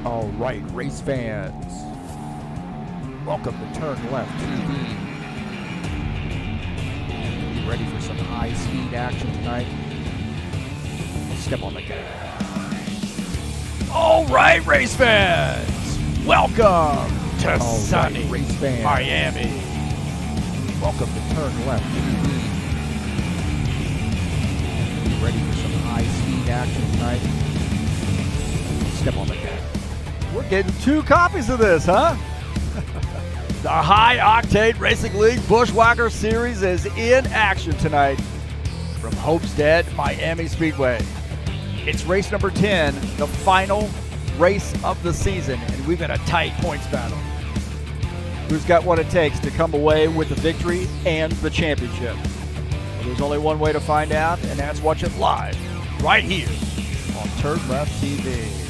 All right, race fans, welcome to TurnLeftTV. You ready for some high-speed action tonight? Step on the gas. All right, race fans, welcome to sunny Miami. Welcome to TurnLeftTV. You ready for some high-speed action tonight? Step on the gas. We're getting 2 copies of this, huh? The High Octane Racing League Buschwacker Series is in action tonight from Homestead-Miami Speedway. It's race number 10, the final race of the season, and we've got a tight points battle. Who's got what it takes to come away with the victory and the championship? Well, there's only one way to find out, and that's watch it live right here on TurnLeftTV.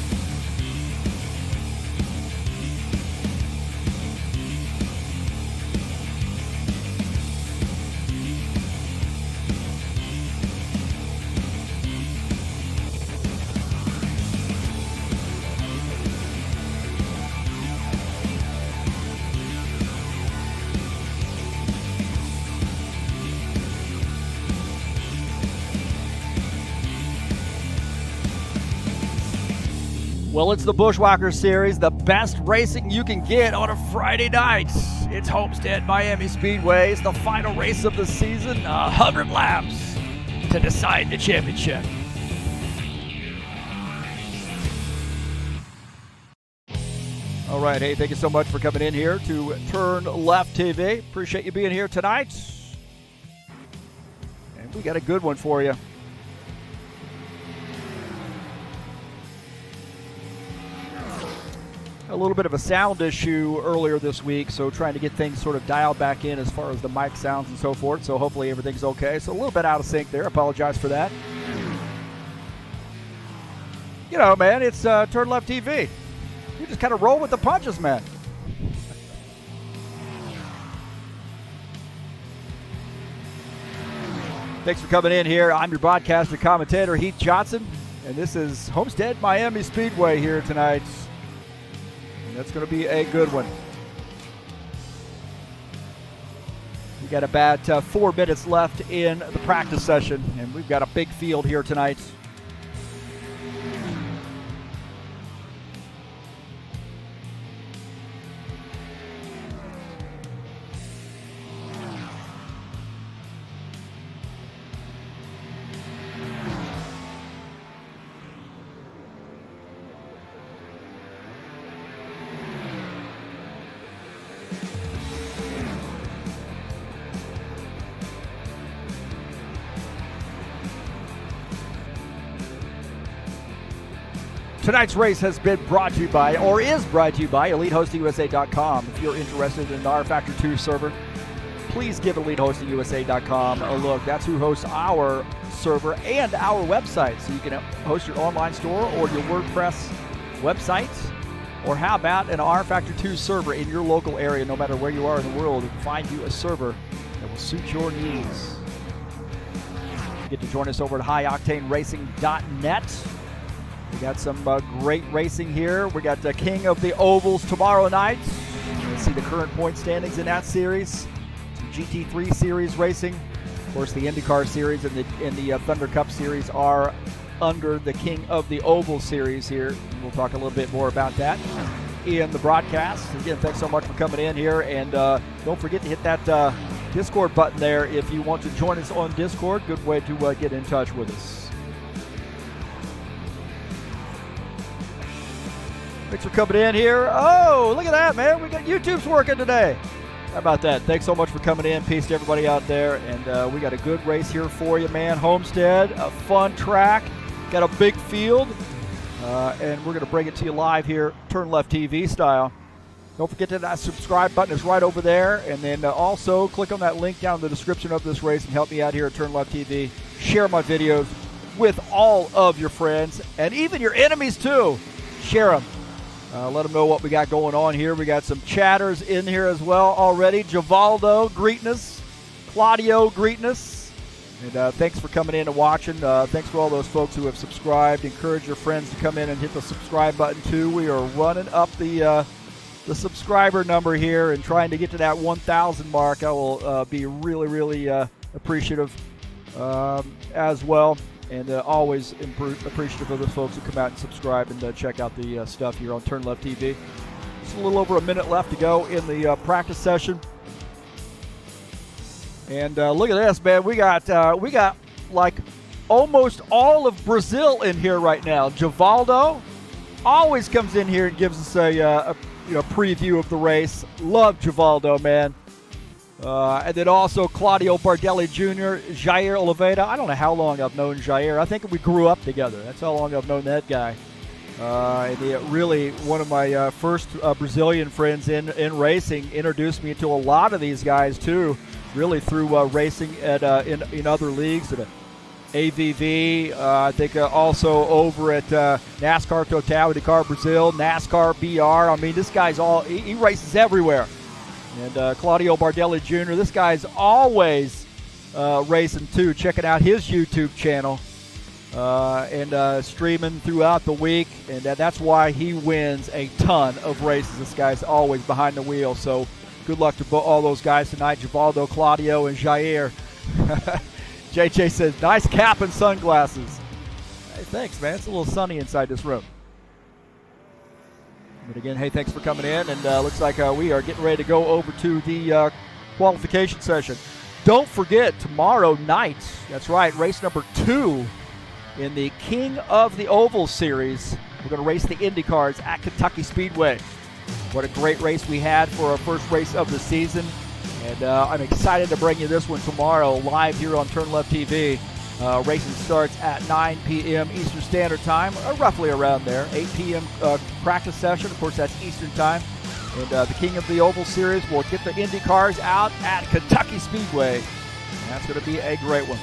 Well, it's the Buschwacker Series, the best racing you can get on a Friday night. It's Homestead-Miami Speedway. It's the final race of the season, 100 laps to decide the championship. All right, hey, thank you so much for coming in here to TurnLeftTV. Appreciate you being here tonight. And we got a good one for you. A little bit of a sound issue earlier this week, so trying to get things sort of dialed back in as far as the mic sounds and so forth, so hopefully everything's okay. So a little bit out of sync there. Apologize for that. You know, man, it's TurnLeftTV. We just kind of roll with the punches, man. Thanks for coming in here. I'm your broadcaster commentator, Heath Johnson, and this is Homestead-Miami Speedway here tonight. That's going to be a good one. We got about 4 minutes left in the practice session, and we've got a big field here tonight. Tonight's race has been brought to you by, or is brought to you by, EliteHostingUSA.com. If you're interested in the rFactor 2 server, please give EliteHostingUSA.com a look. That's who hosts our server and our website. So you can host your online store or your WordPress website. Or how about an rFactor 2 server in your local area, no matter where you are in the world, and find you a server that will suit your needs. You get to join us over at highoctaneracing.net. We got some great racing here. We got the King of the Ovals tomorrow night. Let's see the current point standings in that series. Some GT3 series racing. Of course, the IndyCar series and the Thunder Cup series are under the King of the Oval series here. We'll talk a little bit more about that in the broadcast. Again, thanks so much for coming in here. And don't forget to hit that Discord button there if you want to join us on Discord. Good way to get in touch with us. Thanks for coming in here. Oh, look at that, man. We got YouTube's working today. How about that? Thanks so much for coming in. Peace to everybody out there. And we got a good race here for you, man. Homestead, a fun track. Got a big field. And we're going to bring it to you live here, TurnLeftTV style. Don't forget that subscribe button is right over there. And then also click on that link down in the description of this race and help me out here at TurnLeftTV. Share my videos with all of your friends and even your enemies too. Share them. Let them know what we got going on here. We got some chatters in here as well already. Givaldo greeting us. Claudio greeting us. And thanks for coming in and watching. Thanks for all those folks who have subscribed. Encourage your friends to come in and hit the subscribe button too. We are running up the subscriber number here and trying to get to that 1,000 mark. I will be really, really appreciative as well. And always appreciative of the folks who come out and subscribe and check out the stuff here on TurnLeftTV. Just a little over a minute left to go in the practice session. And look at this, man. We got like almost all of Brazil in here right now. Givaldo always comes in here and gives us a preview of the race. Love Givaldo, man. And then also Claudio Bardelli Jr., Jair Oliveira. I don't know how long I've known Jair. I think we grew up together. That's how long I've known that guy. And really one of my first Brazilian friends in racing, introduced me to a lot of these guys too. Really through racing at in other leagues, at AVV, I think also over at NASCAR Total Dakar Brazil, NASCAR BR. I mean, this guy's he races everywhere. And Claudio Bardelli Jr., this guy's always racing too, checking out his YouTube channel and streaming throughout the week. And that's why he wins a ton of races. This guy's always behind the wheel. So good luck to all those guys tonight, Givaldo, Claudio, and Jair. JJ says, nice cap and sunglasses. Hey, thanks, man. It's a little sunny inside this room. But again, hey, thanks for coming in. And looks like we are getting ready to go over to the qualification session. Don't forget, tomorrow night, that's right, race number 2 in the King of the Oval series. We're going to race the Indy cars at Kentucky Speedway. What a great race we had for our first race of the season. And I'm excited to bring you this one tomorrow live here on TurnLeftTV. Racing starts at 9 p.m. Eastern Standard Time, or roughly around there. 8 p.m. Practice session. Of course, that's Eastern Time. And the King of the Oval Series will get the Indy cars out at Kentucky Speedway. And that's going to be a great one.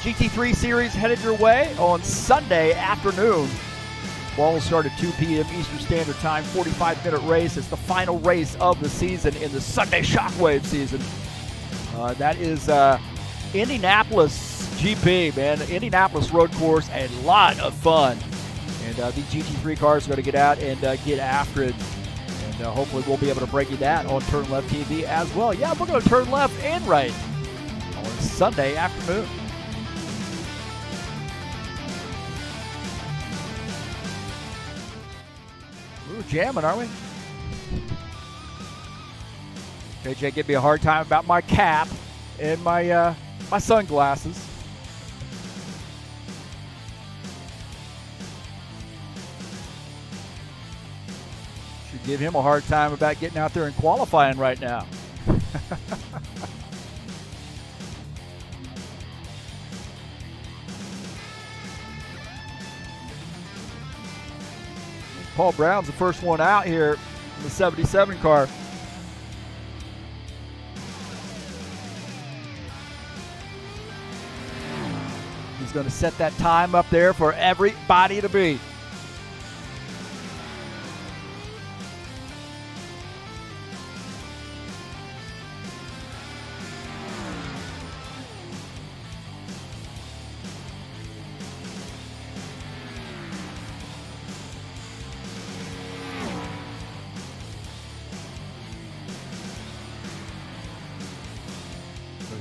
GT3 Series headed your way on Sunday afternoon. Ball will start at 2 p.m. Eastern Standard Time, 45-minute race. It's the final race of the season in the Sunday Shockwave season. That is Indianapolis GP, man. Indianapolis road course, a lot of fun. And these GT3 cars are going to get out and get after it. And hopefully we'll be able to bring you that on TurnLeftTV as well. Yeah, we're going to turn left and right on Sunday afternoon. We're jamming, aren't we? JJ gave me a hard time about my cap and my my sunglasses. Should give him a hard time about getting out there and qualifying right now. Paul Brown's the first one out here in the 77 car. He's going to set that time up there for everybody to beat.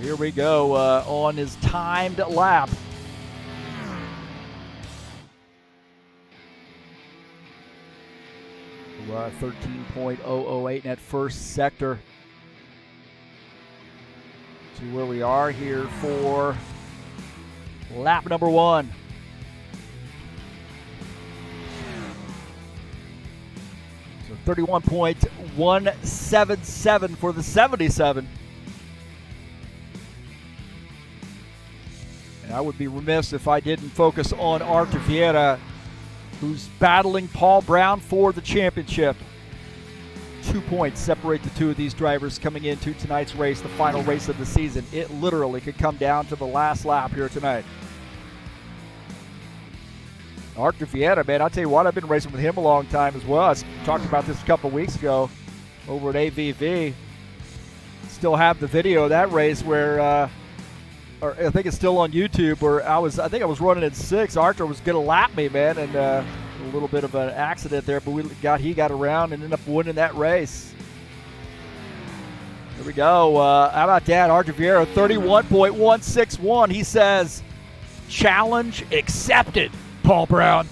Here we go on his timed lap. We're at 13.008 in that first sector to where we are here for lap number 1. So 31.177 for the 77. I would be remiss if I didn't focus on Arthur Vieira, who's battling Paul Brown for the championship. 2 points separate the two of these drivers coming into tonight's race, the final race of the season. It literally could come down to the last lap here tonight. Arthur Vieira, man, I'll tell you what, I've been racing with him a long time as well. I talked about this a couple weeks ago over at AVV. still have the video of that race where, or I think it's still on YouTube, where I think I was running in 6. Archer was going to lap me, man, and a little bit of an accident there, but he got around and ended up winning that race. Here we go. How about that? Archer Vieira, 31.161. He says, challenge accepted, Paul Brown.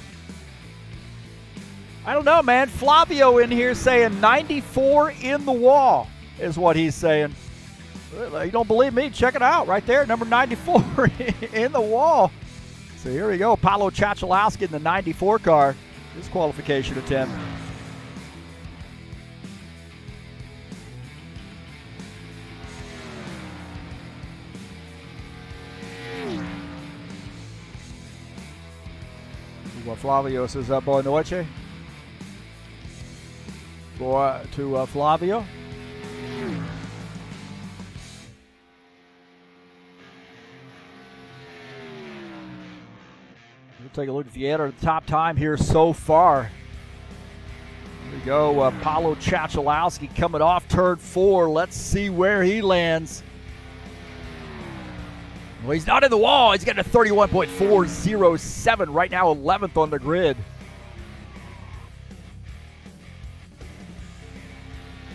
I don't know, man. Flavio in here saying 94 in the wall is what he's saying. You don't believe me? Check it out right there. Number 94 in the wall. So here we go. Paulo Chachalowski in the 94 car. His qualification attempt. Flavio says, boa noite. To Flavio. We'll take a look at Vieira, the top time here so far. Here we go. Paulo Chachalowski coming off turn 4. Let's see where he lands. Well, he's not in the wall. He's getting a 31.407 right now, 11th on the grid.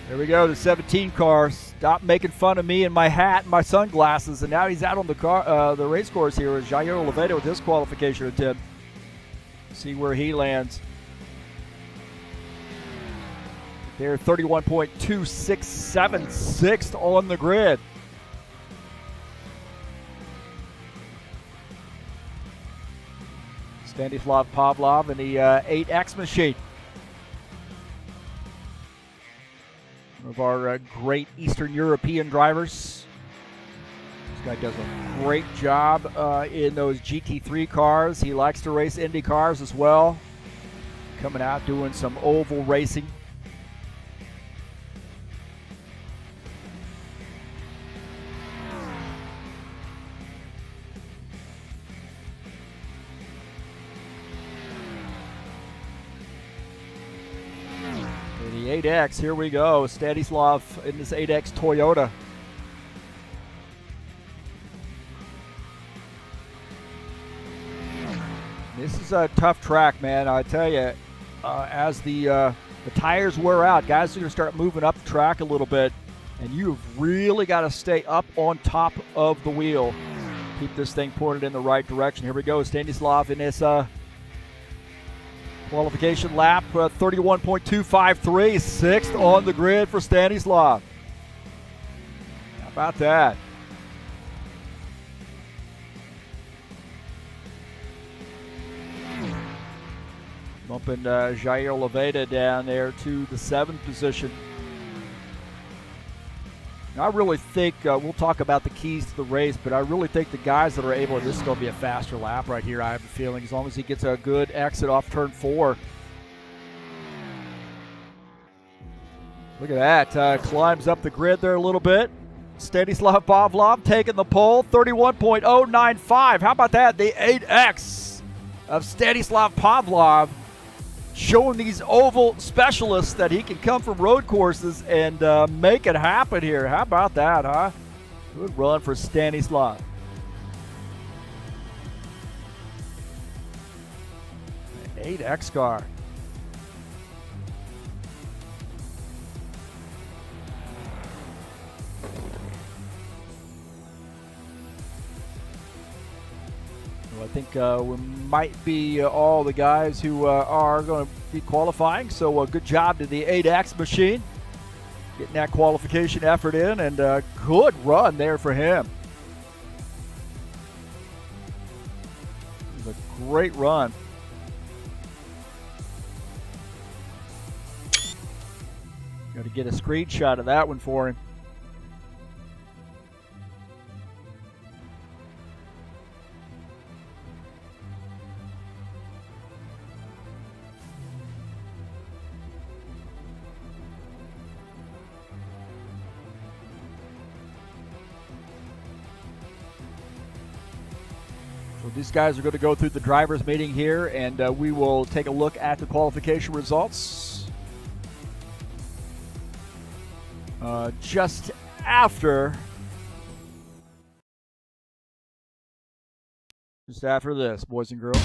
There we go, the 17 car. Stop making fun of me and my hat and my sunglasses. And now he's out on the race course here. Jair Oliveira with his qualification attempt. See where he lands. There, 31.267, 6th on the grid. Stanislav Pavlov in the 8X machine. One of our great Eastern European drivers. This guy does a great job in those GT3 cars. He likes to race Indy cars as well. Coming out doing some oval racing. The 8X, here we go. Stanislav in this 8X Toyota. This is a tough track, man. I tell you, as the tires wear out, guys are going to start moving up the track a little bit, and you've really got to stay up on top of the wheel. Keep this thing pointed in the right direction. Here we go. Stanislav in this qualification lap, 31.253, 6th on the grid for Stanislav. How about that? Bumping Jair Oliveira down there to the 7th position. I really think, we'll talk about the keys to the race, but I really think the guys that are able, this is going to be a faster lap right here, I have a feeling, as long as he gets a good exit off turn 4. Look at that, climbs up the grid there a little bit. Stanislav Pavlov taking the pole, 31.095. How about that? The 8X of Stanislav Pavlov, showing these oval specialists that he can come from road courses and make it happen here. How about that, huh? Good run for Stanislav. An 8X car. I think we might be all the guys who are going to be qualifying. So good job to the 8X machine. Getting that qualification effort in, and good run there for him. It was a great run. Got to get a screenshot of that one for him. These guys are going to go through the drivers' meeting here, and we will take a look at the qualification results just after this, boys and girls.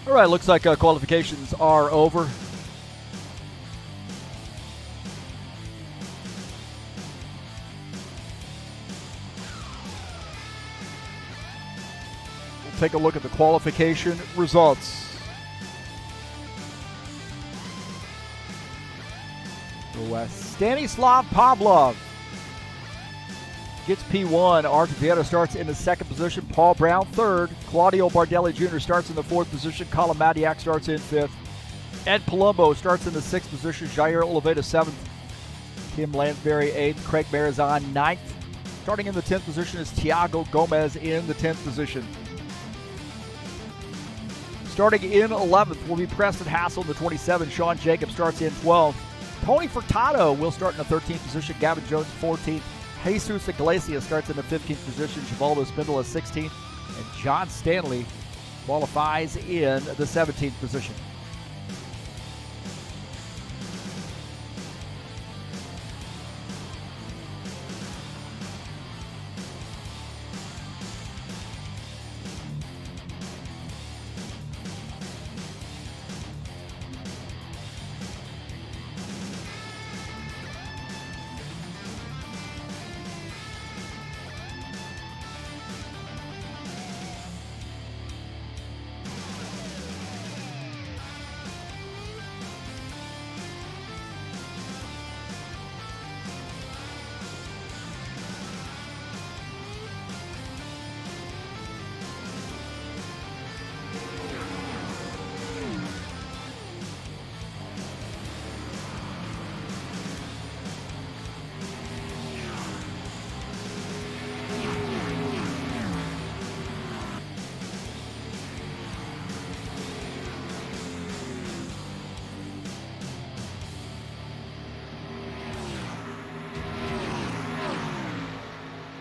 All right, looks like qualifications are over. We'll take a look at the qualification results. Stanislav Pavlov gets P1. Artur Vieira starts in the second position. Paul Brown third. Claudio Bardelli Jr. starts in the fourth position. Colin Madiak starts in fifth. Ed Palumbo starts in the sixth position. Jair Oliveira seventh. Kim Lansbury eighth. Craig Marizan ninth. Starting in the 10th position is Tiago Gomez in the 10th position. Starting in 11th will be Preston Hassel in the 27th. Sean Jacobs starts in 12th. Tony Furtado will start in the 13th position. Gavin Jones 14th. Jesus Iglesias starts in the 15th position. Givaldo Spindle is 16th. And John Stanley qualifies in the 17th position.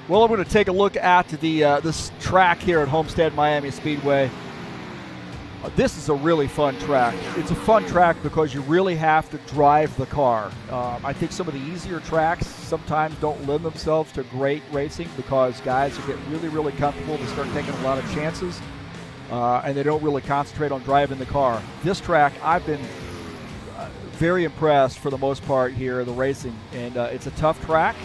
Well, I'm going to take a look at this track here at Homestead-Miami Speedway. This is a really fun track. It's a fun track because you really have to drive the car. I think some of the easier tracks sometimes don't lend themselves to great racing because guys get really, really comfortable. They start taking a lot of chances, and they don't really concentrate on driving the car. This track, I've been very impressed for the most part here, the racing, and it's a tough track.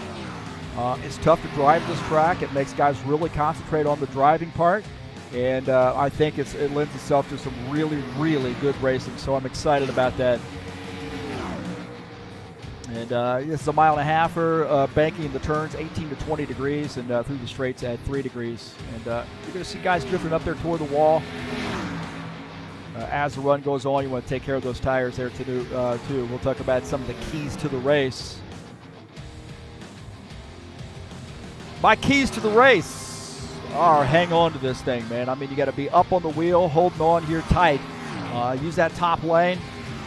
It's tough to drive this track. It makes guys really concentrate on the driving part. And I think it lends itself to some really, really good racing. So I'm excited about that. And this is a 1.5 mile, banking in the turns, 18 to 20 degrees, and through the straights at 3 degrees. And you're going to see guys drifting up there toward the wall. As the run goes on, you want to take care of those tires there too. We'll talk about some of the keys to the race. My keys to the race are hang on to this thing, man. I mean, you got to be up on the wheel, holding on here tight. Use that top lane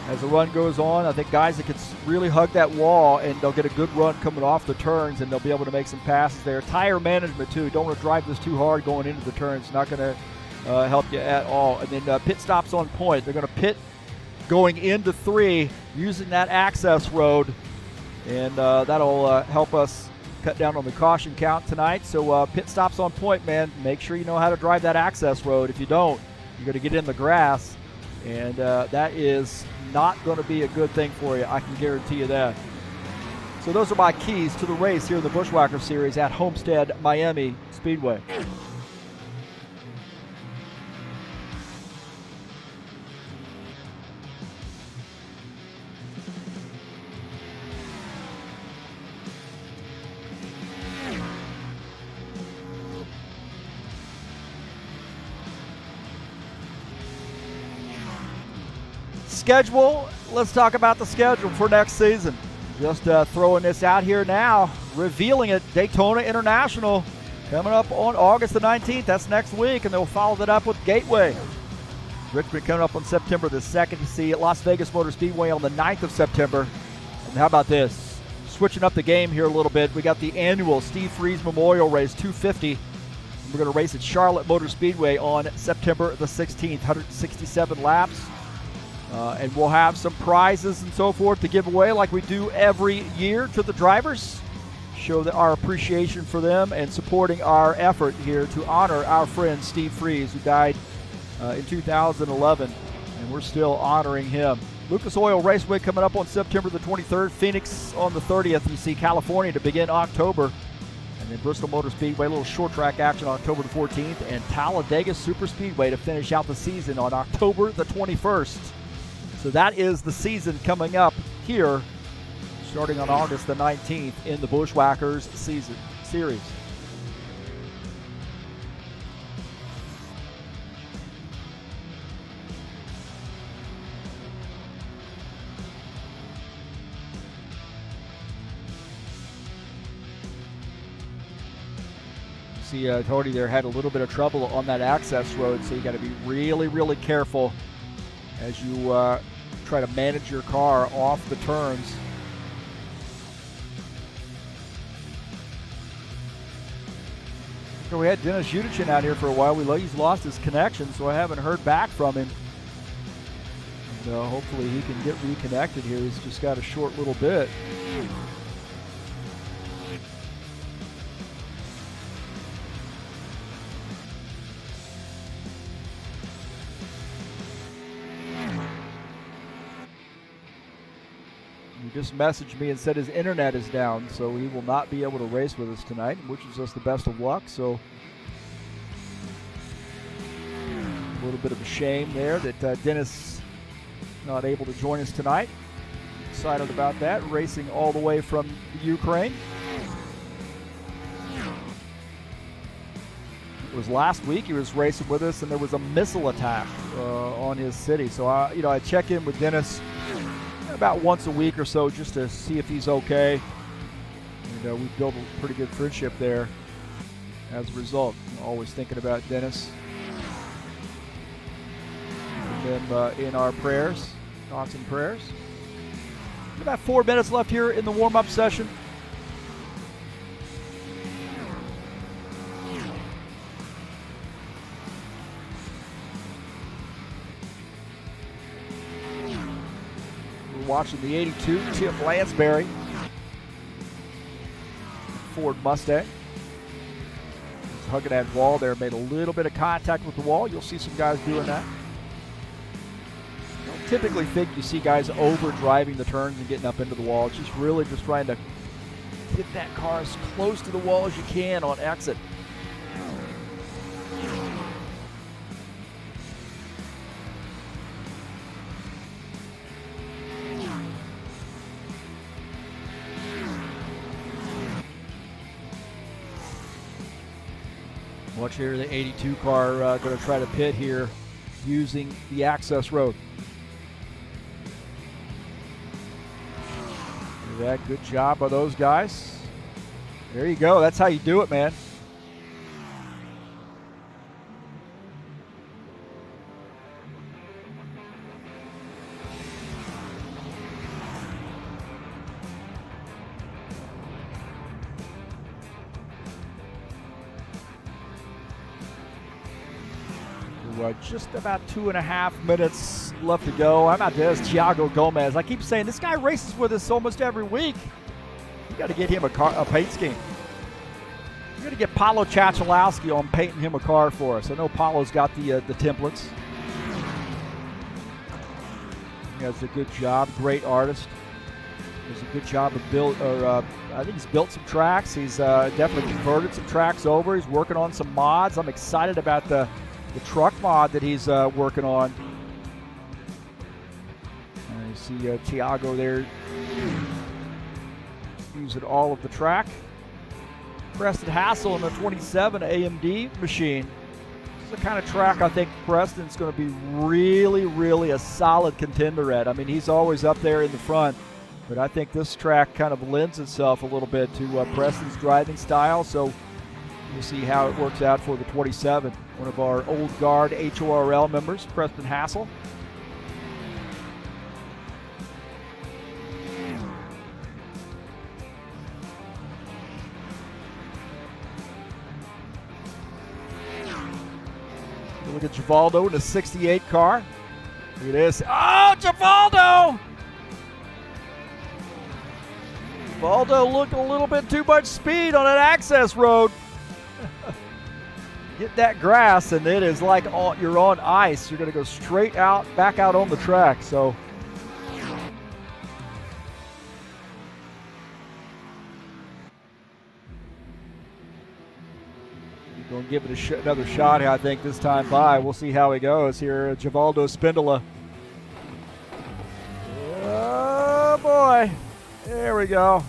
as the run goes on. I think guys that can really hug that wall, and they'll get a good run coming off the turns, and they'll be able to make some passes there. Tire management, too. Don't want to drive this too hard going into the turns. Not going to help you at all. And then pit stops on point. They're going to pit going into 3 using that access road, and that'll help us cut down on the caution count tonight. So pit stops on point, man. Make sure you know how to drive that access road. If you don't, you're going to get in the grass, and that is not going to be a good thing for you. I can guarantee you that. So those are my keys to the race here in the Buschwacker Series at Homestead-Miami Speedway. Schedule. Let's talk about the schedule for next season. Just throwing this out here now, revealing it. Daytona International coming up on August the 19th. That's next week, and they'll follow that up with Gateway. Richmond coming up on September the 2nd to see Las Vegas Motor Speedway on the 9th of September. And how about this? Switching up the game here a little bit. We got the annual Steve Freeze Memorial Race 250. We're going to race at Charlotte Motor Speedway on September the 16th. 167 laps. And we'll have some prizes and so forth to give away like we do every year to the drivers. Show our appreciation for them and supporting our effort here to honor our friend Steve Freeze, who died in 2011. And we're still honoring him. Lucas Oil Raceway coming up on September the 23rd. Phoenix on the 30th. You see California to begin October. And then Bristol Motor Speedway, a little short track action on October the 14th. And Talladega Super Speedway to finish out the season on October the 21st. So that is the season coming up here, starting on August the 19th in the Buschwackers series. See, Tony there had a little bit of trouble on that access road, so you got to be really, really careful as you try to manage your car off the turns. So we had Dennis Udichin out here for a while. He's lost his connection, so I haven't heard back from him. And, hopefully he can get reconnected here. He's just got a short little bit. Just messaged me and said his internet is down, so he will not be able to race with us tonight, which is us the best of luck. So a little bit of a shame there that Dennis not able to join us tonight. Excited about that, racing all the way from Ukraine. It was last week he was racing with us, and there was a missile attack on his city. So I check in with Dennis about once a week or so just to see if he's okay. And we've built a pretty good friendship there as a result. Always thinking about Dennis. And then in our prayers, thoughts and prayers. About 4 minutes left here in the warm-up session. watching the 82 Tim Lansbury Ford Mustang. He's hugging that wall there, made a little bit of contact with the wall. You'll see some guys doing that. I don't typically think you see guys over driving the turns and getting up into the wall. It's just really just trying to get that car as close to the wall as you can on exit. Watch here, the 82 car going to try to pit here using the access road. Look at that, good job by those guys. There you go, that's how you do it, man. Just about 2.5 minutes left to go. How about this, Thiago Gomez? I keep saying this guy races with us almost every week. You got to get him a paint scheme. You got to get Paulo Chachalowski on painting him a car for us. I know Paulo's got the templates. He does a good job. Great artist. Does a good job of I think he's built some tracks. He's definitely converted some tracks over. He's working on some mods. I'm excited about the truck mod that he's working on. You see Thiago there using all of the track. Preston Hassel in the 27 AMD machine. This is the kind of track I think Preston's going to be really, really a solid contender at. I mean, he's always up there in the front, but I think this track kind of lends itself a little bit to Preston's driving style, so we'll see how it works out for the 27. One of our old guard HORL members, Preston Hassel. Look at Givaldo in a 68 car. Look at this. Oh, Givaldo! Givaldo looking a little bit too much speed on an access road. Get that grass and it is like you're on ice. You're going to go straight out, back out on the track. So you're going to give it another shot, I think, this time by. We'll see how he goes here. Givaldo Spindola. Oh, boy. There we go.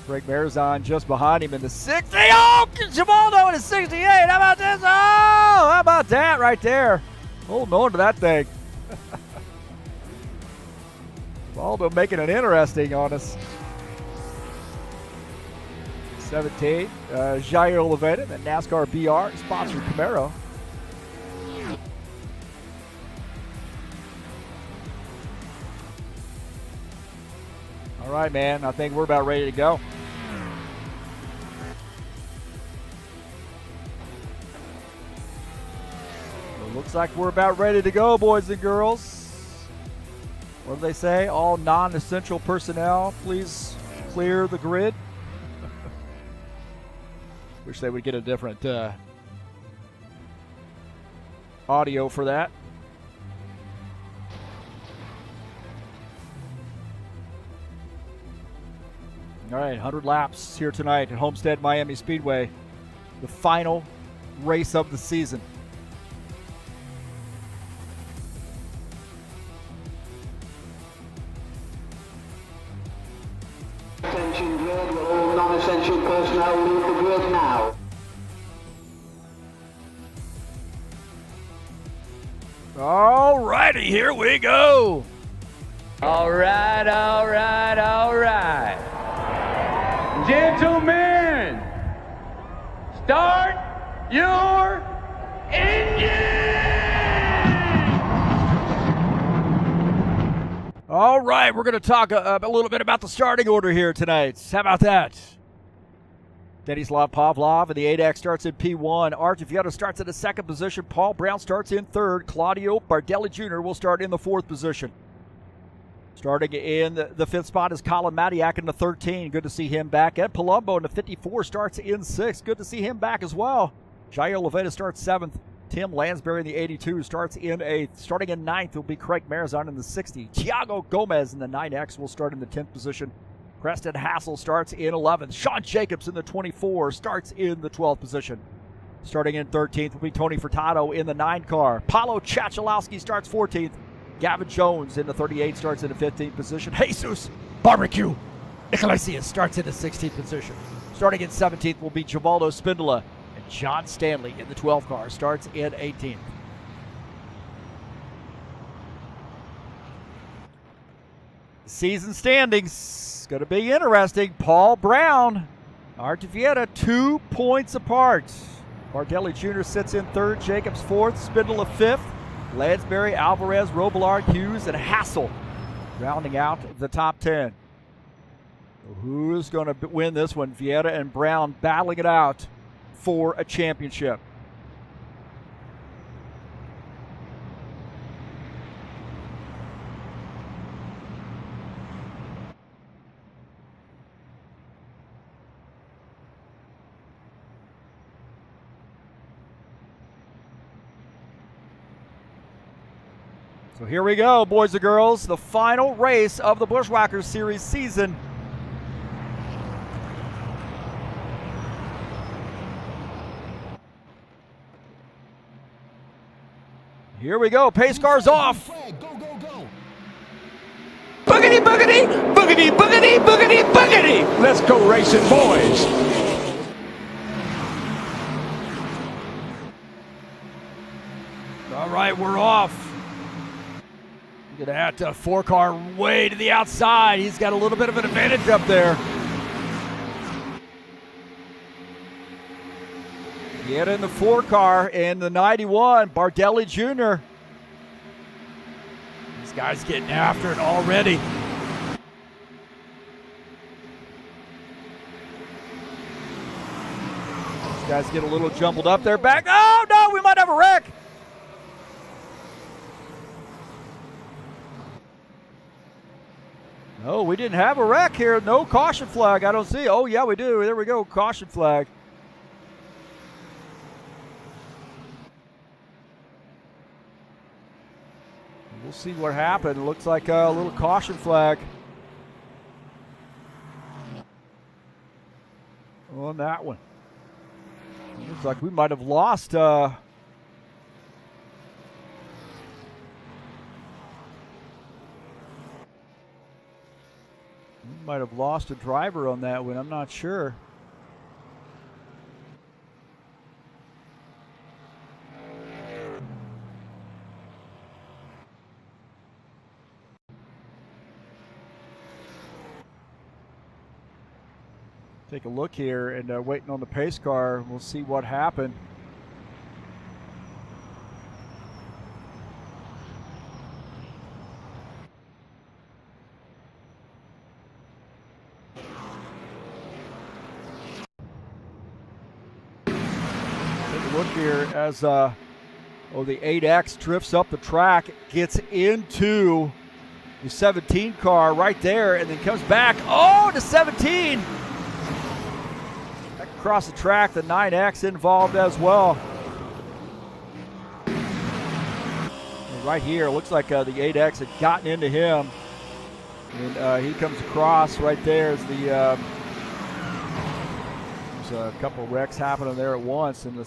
Greg Marizon just behind him in the 60. Oh, Givaldo in the 68. How about this? Oh, how about that right there? Holding on to that thing. Givaldo making it interesting on us. 17. Jair Oliveira, the NASCAR BR, sponsored Camaro. All right, man. I think we're about ready to go. Looks like we're about ready to go, boys and girls. What do they say? All non-essential personnel, please clear the grid. Wish they would get a different audio for that. All right, 100 laps here tonight at Homestead-Miami Speedway. The final race of the season. Attention grid, will all non-essential personnel leave the grid now. All righty, here we go. All right, all right, all right. Gentlemen, start your engine! All right, we're going to talk a little bit about the starting order here tonight. How about that? Stanislav Pavlov in the 8X starts in P1. Art Vieto starts in the second position. Paul Brown starts in third. Claudio Bardelli Jr. will start in the fourth position. Starting in the fifth spot is Colin Matiak in the 13. Good to see him back. Ed Palumbo in the 54 starts in sixth. Good to see him back as well. Jair Leveda starts seventh. Tim Lansbury in the 82 starts in eighth. Starting in ninth will be Craig Marizon in the 60. Thiago Gomez in the 9X will start in the 10th position. Preston Hassel starts in 11th. Sean Jacobs in the 24 starts in the 12th position. Starting in 13th will be Tony Furtado in the 9 car. Paulo Chachalowski starts 14th. Gavin Jones in the 38 starts in the 15th position. Jesus Barbecue Iglesias starts in the 16th position. Starting in 17th will be Givaldo Spindola. And John Stanley in the 12 car starts in 18th. Season standings, going to be interesting. Paul Brown, Art Vieto, 2 points apart. Bardelli Jr. sits in third, Jacobs fourth, Spindola fifth, Lansbury, Alvarez, Robillard, Hughes, and Hassel rounding out the top 10. So who's going to win this one? Vieto and Brown battling it out for a championship. So here we go, boys and girls, the final race of the Bushwhackers Series season. Here we go, pace cars off. Boogity, boogity, boogity, boogity, boogity, boogity. Let's go racing, boys. All right, we're off. Gonna have to 4-car way to the outside. He's got a little bit of an advantage up there. Get in the 4-car in the 91, Bardelli Jr. These guys getting after it already. These guys get a little jumbled up there. Back. Oh no, we might have a wreck. No, we didn't have a wreck here. No caution flag. I don't see. Oh, yeah, we do. There we go. Caution flag. We'll see what happened. It looks like a little caution flag on that one. Looks like we might have lost. Might have lost a driver on that one. I'm not sure. Take a look here and waiting on the pace car. We'll see what happened. Look here as the 8X drifts up the track, gets into the 17 car right there, and then comes back. Oh, the 17! Back across the track, the 9X involved as well. And right here, looks like the 8X had gotten into him. And he comes across right there as the... a couple of wrecks happening there at once, and the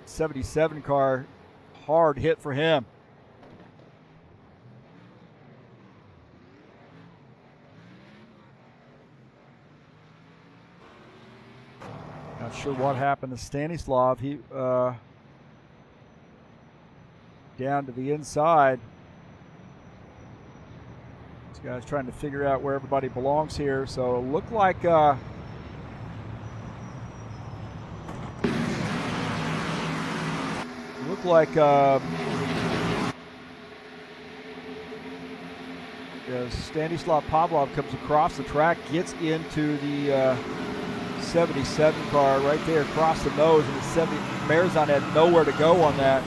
77 car, hard hit for him. Not sure what happened to Stanislav. He down to the inside. This guy's trying to figure out where everybody belongs here. So it looked like Stanislav Pavlov comes across the track, gets into the 77 car right there across the nose, and the 70 Marizon had nowhere to go on that.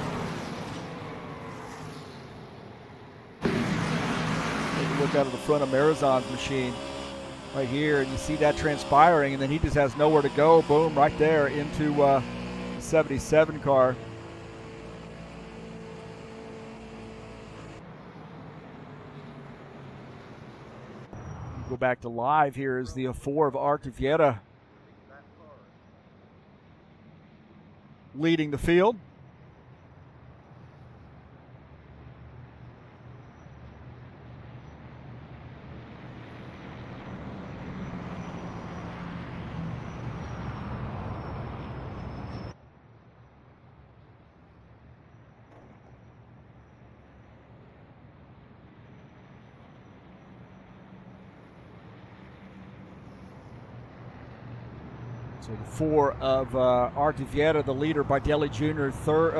Take a look out of the front of Marizon's machine right here, and you see that transpiring, and then he just has nowhere to go. Boom, right there into the 77 car. Go back to live. Here is the 4 of Artivieta leading the field. So the 4 of Artivieta, the leader, Bardelli Jr.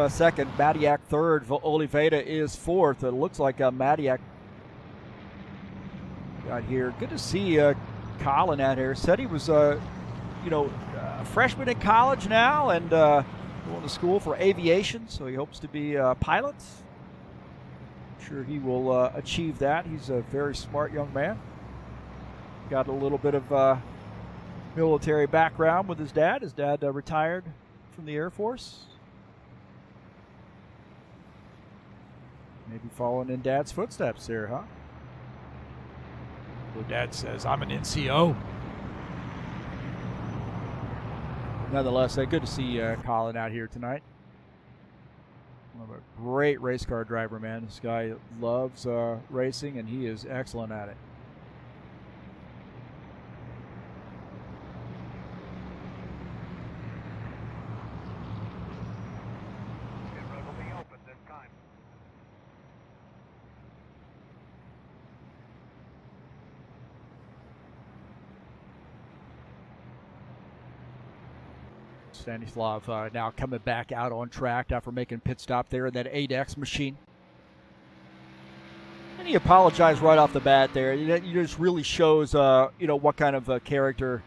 Second, Madiak third, Oliveira is fourth. It looks like Madiak got here. Good to see Colin out here. Said he was, a freshman in college now and going to school for aviation, so he hopes to be a pilot. I'm sure he will achieve that. He's a very smart young man. Got a little bit of military background with his dad. His dad retired from the Air Force. Maybe following in Dad's footsteps here, huh? Well, Dad says, I'm an NCO. Nonetheless, good to see Colin out here tonight. A great race car driver, man. This guy loves racing, and he is excellent at it. Stanislav now coming back out on track after making a pit stop there in that 8X machine. And he apologized right off the bat there. It just really shows, what kind of character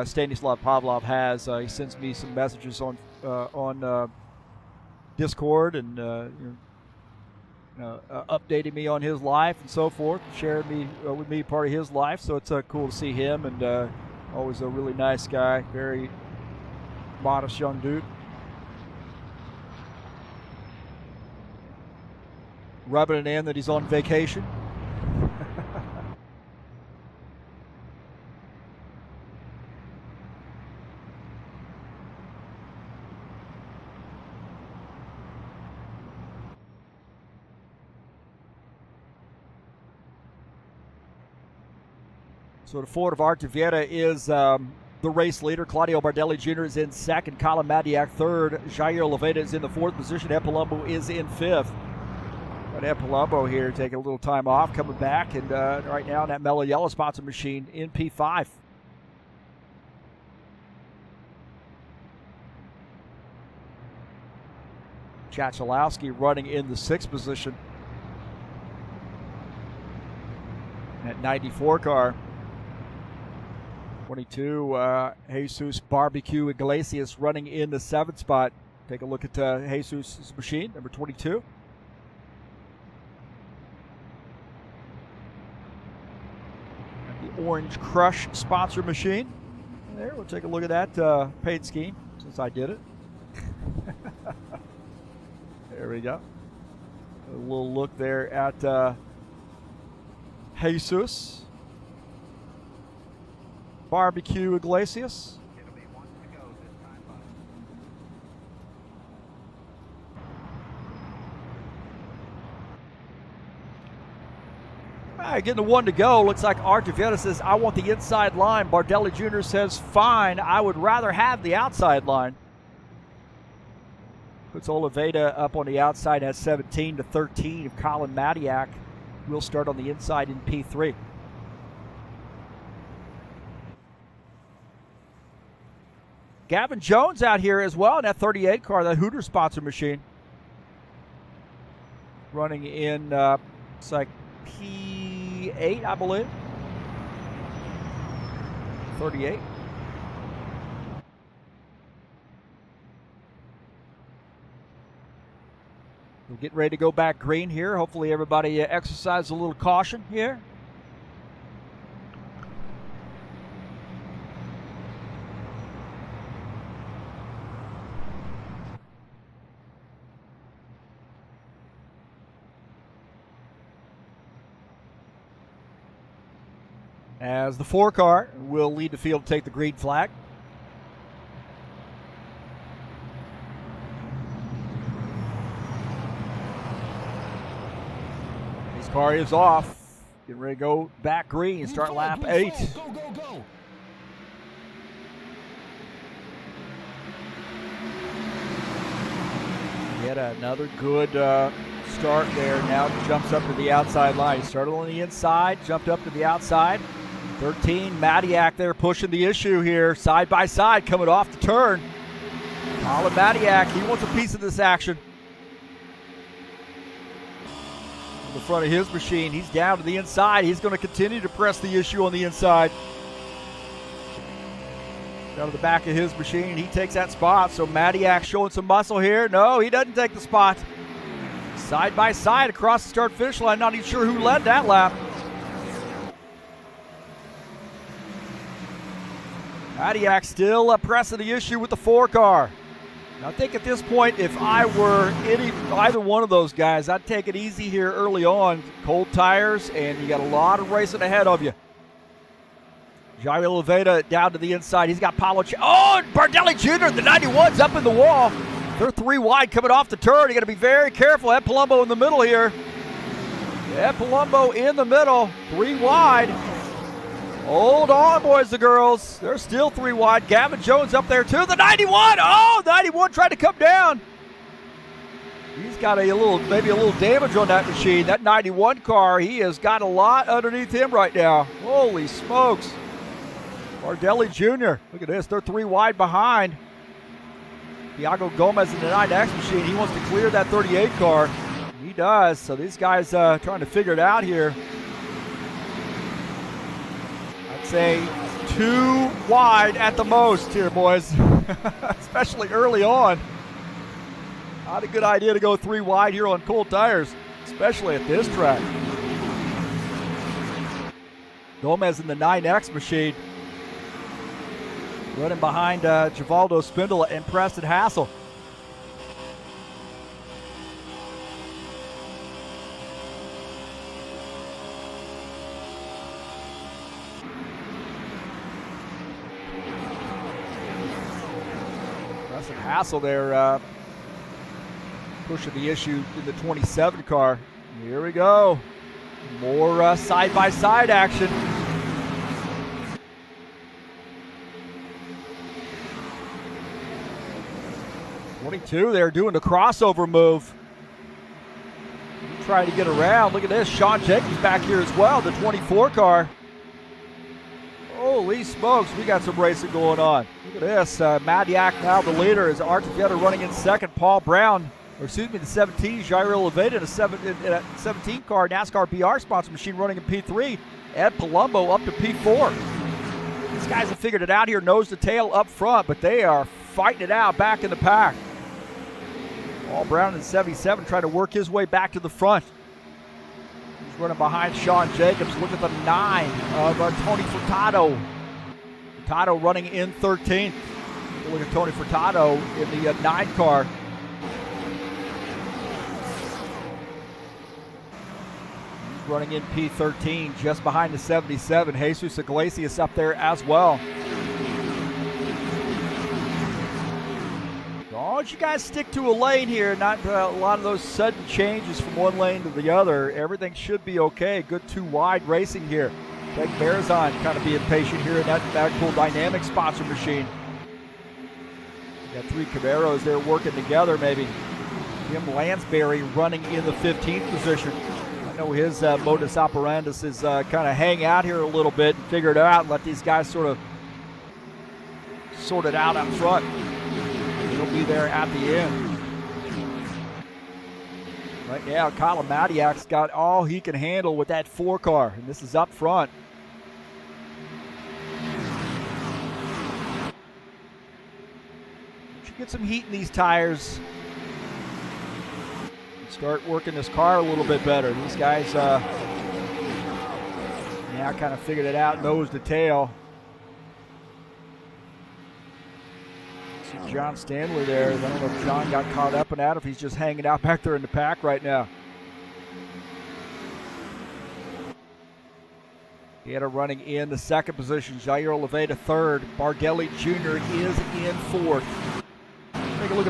Stanislav Pavlov has. He sends me some messages on Discord and updating me on his life and so forth, sharing with me part of his life. So it's cool to see him, and always a really nice guy, very modest young dude. Rubbing it in that he's on vacation. So the Ford of Artivieta is the race leader. Claudio Bardelli Jr. is in second. Colin Madiak third. Jair Leveda is in the fourth position. Ed Palumbo is in fifth. But Ed Palumbo here taking a little time off, coming back, and right now in that mellow yellow sponsor machine in P5. Chachalowski running in the sixth position. That 94 car. 22, Jesus Barbecue Iglesias running in the seventh spot. Take a look at Jesus' machine, number 22. And the Orange Crush sponsor machine. There, we'll take a look at that paint scheme since I did it. There we go. A little look there at Jesus Barbecue Iglesias. All right, getting the one to go. Looks like Artivieta says, I want the inside line. Bardelli Jr. says, fine, I would rather have the outside line. Puts Oliveira up on the outside at 17 to 13 of Colin Madiak. Will start on the inside in P3. Gavin Jones out here as well in that 38 car, that Hooter sponsor machine. Running in, it's like P8, I believe. 38. We're getting ready to go back green here. Hopefully everybody exercises a little caution here. As the 4 car will lead the field to take the green flag. This car is off. Getting ready to go back green. Start lap 8. Go, go, go. Yet another good start there. Now jumps up to the outside line. He started on the inside, jumped up to the outside. 13, Madiak there pushing the issue here. Side by side, coming off the turn. Colin Madiak, he wants a piece of this action. In the front of his machine, he's down to the inside. He's going to continue to press the issue on the inside. Down to the back of his machine, he takes that spot. So Madiak showing some muscle here. No, he doesn't take the spot. Side by side across the start-finish line. Not even sure who led that lap. Madiak still pressing the issue with the 4 car. And I think at this point, if I were either one of those guys, I'd take it easy here early on. Cold tires, and you got a lot of racing ahead of you. Jair Oliveira down to the inside. He's got Paulo. Bardelli Jr., the 91's up in the wall. They're 3 wide coming off the turn. You got to be very careful. Ed Palumbo in the middle here. Ed Palumbo in the middle, 3 wide. Hold on, boys and girls. They're still 3 wide. Gavin Jones up there too. The 91. Oh, 91 tried to come down. He's got maybe a little damage on that machine. That 91 car, he has got a lot underneath him right now. Holy smokes. Bardelli Jr. Look at this. They're 3 wide behind. Thiago Gomez in the 9X machine. He wants to clear that 38 car. He does. So these guys trying to figure it out here. I'd say 2 wide at the most here, boys. Especially early on. Not a good idea to go 3 wide here on cold tires, especially at this track. Gomez in the 9X machine. Running behind Givaldo Spindola and Preston Hassel. Preston Hassel there pushing the issue in the 27 car. Here we go. More side-by-side action. 22, they're doing the crossover move. Trying to get around. Look at this. Sean Jacobs back here as well, the 24 car. Holy smokes, we got some racing going on. Look at this. Madiak now the leader. Is Artivieta running in second. Paul Brown, or excuse me, the 17, Jair Oliveira in a 17 car NASCAR BR sponsor machine running in P3. Ed Palumbo up to P4. These guys have figured it out here, nose to tail up front, but they are fighting it out back in the pack. Paul Brown in 77 trying to work his way back to the front. He's running behind Sean Jacobs. Look at the 9 of Tony Furtado. Furtado running in 13th. Look at Tony Furtado in the 9 car. He's running in P13 just behind the 77. Jesus Iglesias up there as well. As long as you guys stick to a lane here, not a lot of those sudden changes from one lane to the other, everything should be okay. Good 2 wide racing here. Greg Berzon kind of being patient here in that cool dynamic sponsor machine. Got 3 Camaros there working together maybe. Tim Lansbury running in the 15th position. I know his modus operandus is kind of hang out here a little bit and figure it out and let these guys sort of sort it out up front. He'll be there at the end. Right now, Colin Madiak's got all he can handle with that 4 car, and this is up front. Once you get some heat in these tires, start working this car a little bit better. These guys now kind of figured it out, nose to tail. See John Stanley there. I don't know if John got caught up in that, if he's just hanging out back there in the pack right now. Vieta running in the second position. Jair Oliveira third. Bardelli Jr. is in fourth. Take a look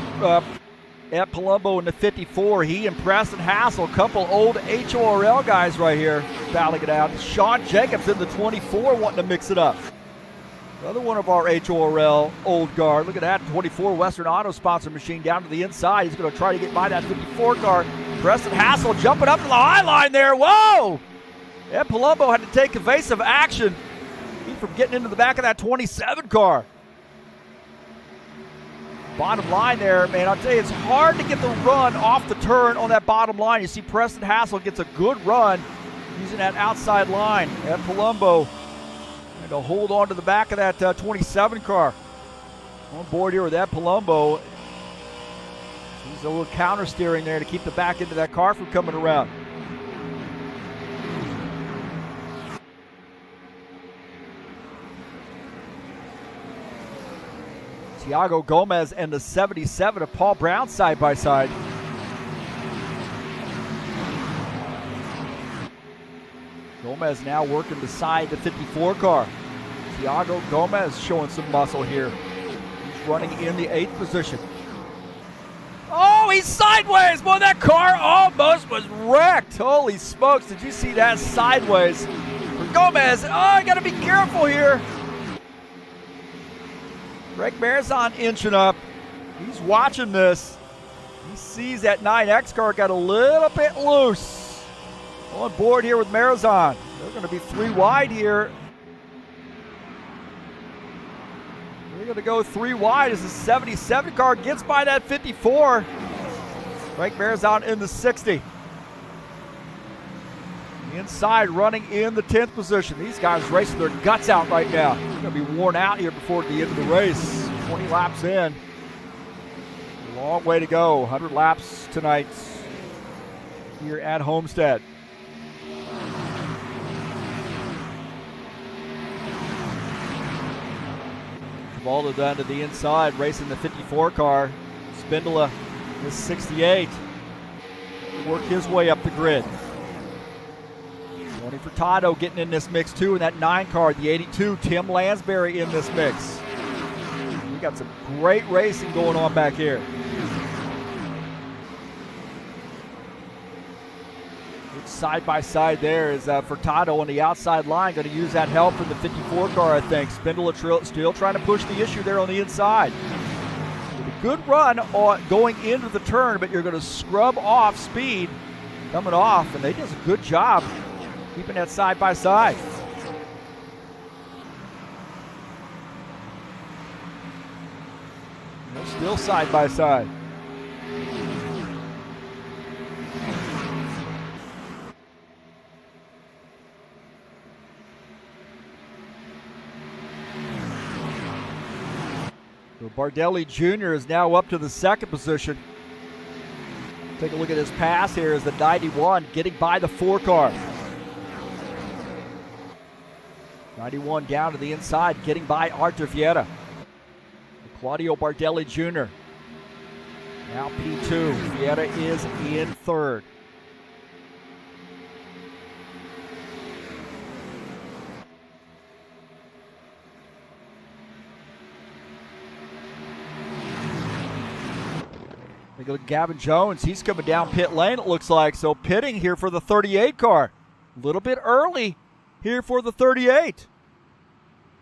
at Palumbo in the 54. He and Preston Hassel, a couple old HORL guys right here, battling it out. Sean Jacobs in the 24 wanting to mix it up. Another one of our HORL old guard. Look at that 24 Western Auto sponsor machine down to the inside. He's going to try to get by that 54 car. Preston Hassel jumping up to the high line there. Whoa! Ed Palumbo had to take evasive action from getting into the back of that 27 car. Bottom line there, man, I'll tell you, it's hard to get the run off the turn on that bottom line. You see Preston Hassel gets a good run using that outside line. Ed Palumbo and to hold on to the back of that 27 car. On board here with Ed Palumbo. He's a little counter steering there to keep the back end of that car from coming around. Thiago Gomez and the 77 of Paul Brown side by side. Gomez now working beside the 54 car. Thiago Gomez showing some muscle here. He's running in the 8th position. Oh, he's sideways! Boy, that car almost was wrecked. Holy smokes, did you see that sideways? For Gomez, oh, I gotta be careful here. Greg Marizon inching up. He's watching this. He sees that 9X car got a little bit loose. On board here with Marizon. They're going to be 3 wide here. They're going to go 3 wide as the 77 car gets by that 54. Greg Marizon in the 60. Inside, running in the 10th position. These guys racing their guts out right now. They're going to be worn out here before the end of the race. 20 laps in. A long way to go. 100 laps tonight here at Homestead. Travolta down to the inside, racing the 54 car. Spindola is 68. Work his way up the grid. Tony Furtado getting in this mix too in that 9 car, the 82, Tim Lansbury in this mix. We got some great racing going on back here. Good side by side there is Furtado on the outside line, going to use that help from the 54 car, I think. Spindola still trying to push the issue there on the inside. With a good run going into the turn, but you're going to scrub off speed coming off, and they did a good job keeping that side by side. Still side by side. So Bardelli Jr. is now up to the 2nd position. Take a look at his pass here as the 91 getting by the 4 car. 91 down to the inside, getting by Artur Vieta. Claudio Bardelli Jr. Now P2. Vieta is in 3rd. Look at Gavin Jones. He's coming down pit lane, it looks like. So pitting here for the 38 car. A little bit early here for the 38.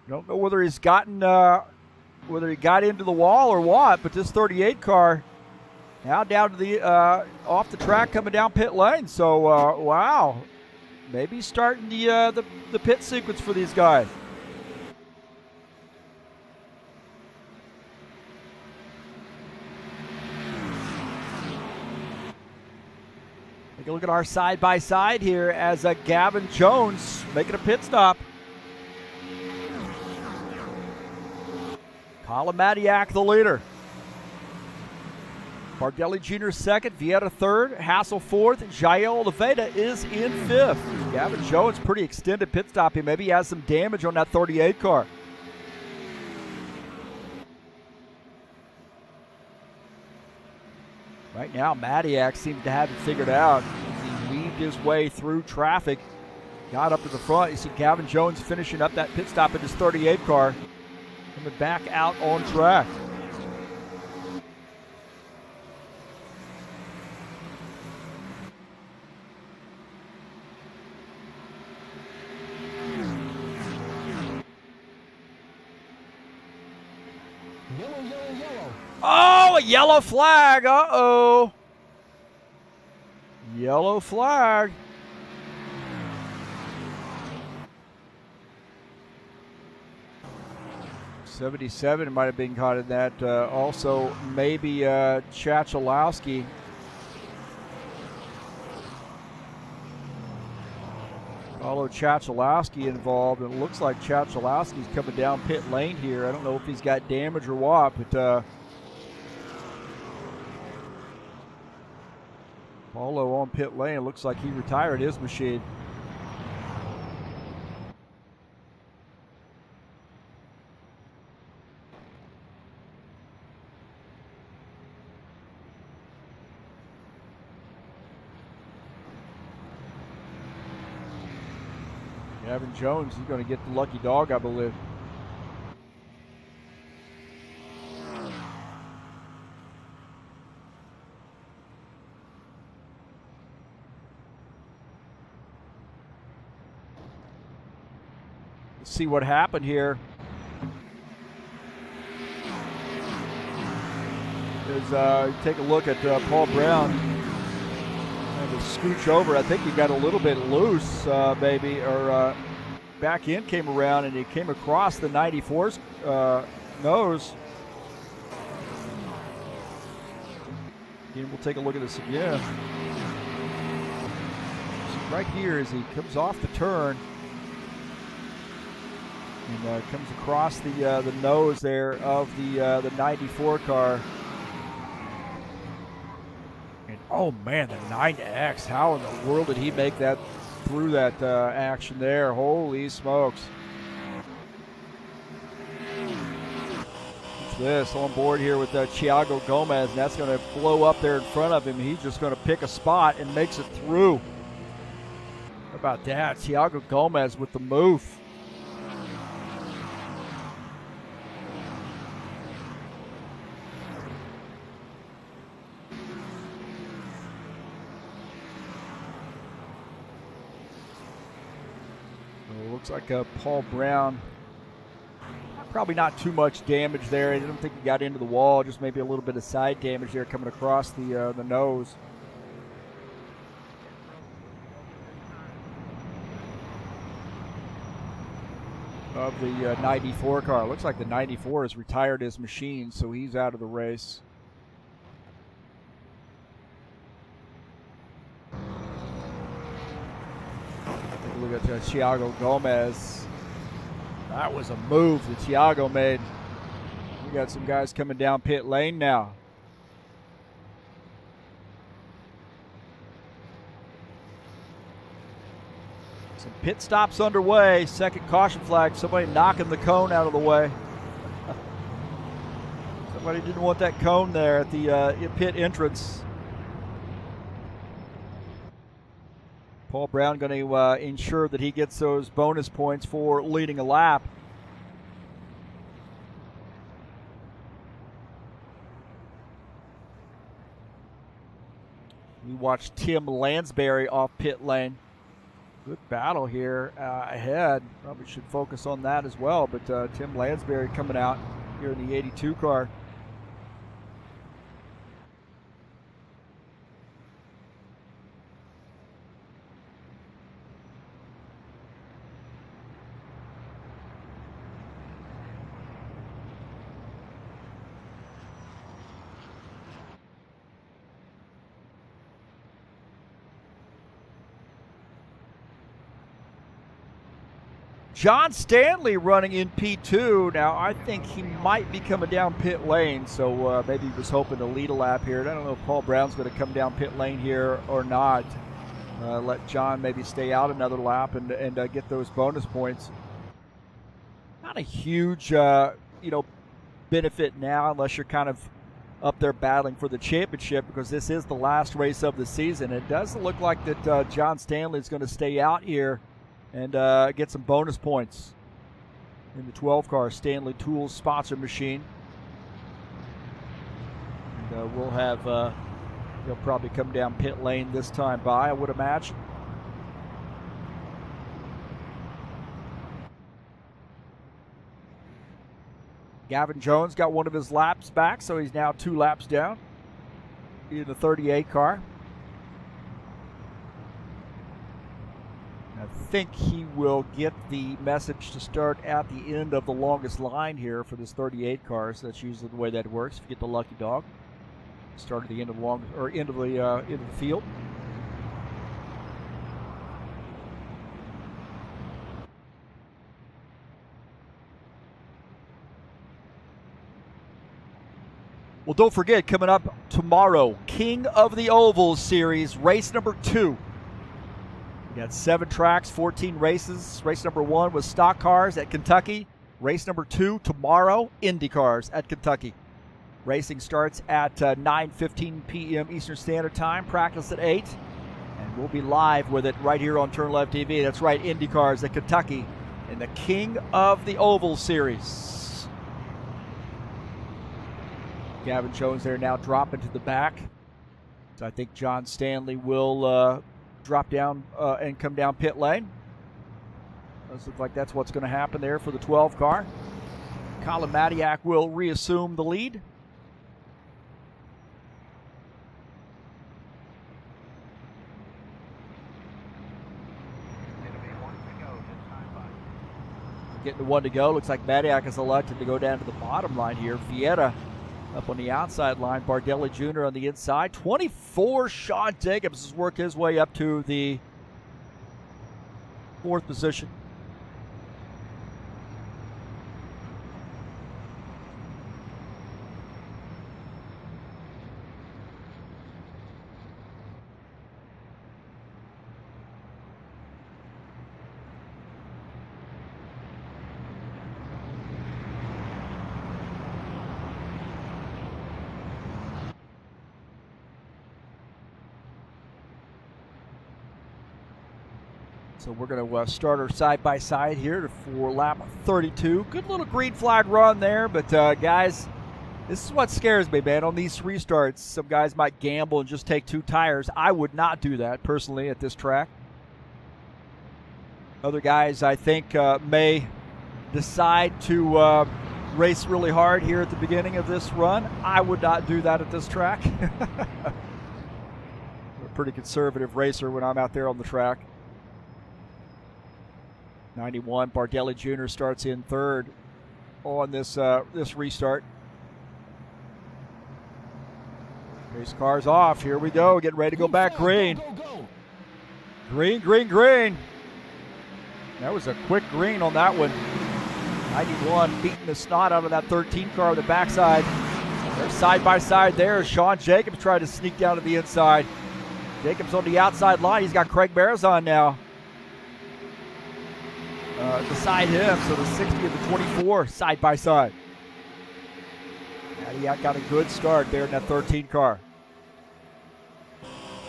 Don't know whether he's gotten, whether he got into the wall or what, but this 38 car now down to the off the track coming down pit lane. So wow, maybe starting the pit sequence for these guys. Take a look at our side by side here as Gavin Jones making a pit stop. Colin Matiak, the leader. Bardelli Jr. second, Vieira third, Hassel fourth, Jael Oliveira is in fifth. Gavin Jones, pretty extended pit stop here. Maybe he has some damage on that 38 car. Right now, Madiak seems to have it figured out. He weaved his way through traffic, got up to the front. You see Gavin Jones finishing up that pit stop in his 38 car, coming back out on track. Oh, a yellow flag. Uh-oh. Yellow flag. '77 might have been caught in that. Also, maybe Chachalowski. Follow Chachalowski involved. It looks like Chachalowski's coming down pit lane here. I don't know if he's got damage or what, but Paulo on pit lane. It looks like he retired his machine. Gavin Jones, he's going to get the lucky dog, I believe. Let's see what happened here. Take a look at Paul Brown. To scooch over. I think he got a little bit loose, maybe, or back end came around and he came across the 94's nose. Again, we'll take a look at this again. So right here as he comes off the turn and comes across the nose there of the 94 car. Oh man, the 9X, how in the world did he make that through that action there? Holy smokes. What's this on board here with Thiago Gomez, and that's going to blow up there in front of him. He's just going to pick a spot and makes it through. How about that? Thiago Gomez with the move. Looks like Paul Brown, probably not too much damage there. I don't think he got into the wall, just maybe a little bit of side damage there coming across the nose. Of the 94 car. Looks like the 94 has retired his machine, so he's out of the race. Look at Thiago Gomez. That was a move that Thiago made. We got some guys coming down pit lane now. Some pit stops underway. Second caution flag. Somebody knocking the cone out of the way. Somebody didn't want that cone there at the pit entrance. Paul Brown going to ensure that he gets those bonus points for leading a lap. We watched Tim Lansbury off pit lane. Good battle here ahead. Probably should focus on that as well, but Tim Lansbury coming out here in the 82 car. John Stanley running in P2. Now, I think he might be coming down pit lane, so maybe he was hoping to lead a lap here. I don't know if Paul Brown's going to come down pit lane here or not. Let John maybe stay out another lap and get those bonus points. Not a huge, benefit now unless you're kind of up there battling for the championship, because this is the last race of the season. It doesn't look like that John Stanley is going to stay out here and get some bonus points in the 12 car Stanley Tools sponsor machine. And we'll have, he'll probably come down pit lane this time by, I would imagine. Gavin Jones got one of his laps back, so he's now 2 laps down in the 38 car. I think he will get the message to start at the end of the longest line here for this 38 car. So that's usually the way that works. If you get the lucky dog, start at the end of the end of the field. Well, don't forget, coming up tomorrow, King of the Ovals Series, race number 2. We got 7 tracks, 14 races. Race number 1 was stock cars at Kentucky. Race number 2 tomorrow, Indy cars at Kentucky. Racing starts at 9:15 p.m. Eastern Standard Time. Practice at 8. And we'll be live with it right here on TurnLeftTV. That's right, Indy cars at Kentucky in the King of the Ovals Series. Gavin Jones there now dropping to the back. So I think John Stanley will drop down and come down pit lane. Does look like that's what's going to happen there for the 12 car. Colin Matiak will reassume the lead. Getting the 1 to go. Looks like Matiak is elected to go down to the bottom line here. Fietta up on the outside line. Bardelli Jr. on the inside. 24, Sean Jacobs has worked his way up to the 4th position. So we're going to start our side-by-side here for lap 32. Good little green flag run there, but guys, this is what scares me, man. On these restarts, some guys might gamble and just take 2 tires. I would not do that, personally, at this track. Other guys, I think, may decide to race really hard here at the beginning of this run. I would not do that at this track. I'm a pretty conservative racer when I'm out there on the track. 91, Bardelli Jr. starts in 3rd on this this restart. Race car's off. Here we go. Getting ready to go back green. Green, green, green. That was a quick green on that one. 91 beating the snot out of that 13 car on the backside. They're side by side there. Sean Jacobs tried to sneak down to the inside. Jacobs on the outside line. He's got Craig Marizon now beside him, so the 60 and the 24 side by side. Matiak got a good start there in that 13 car.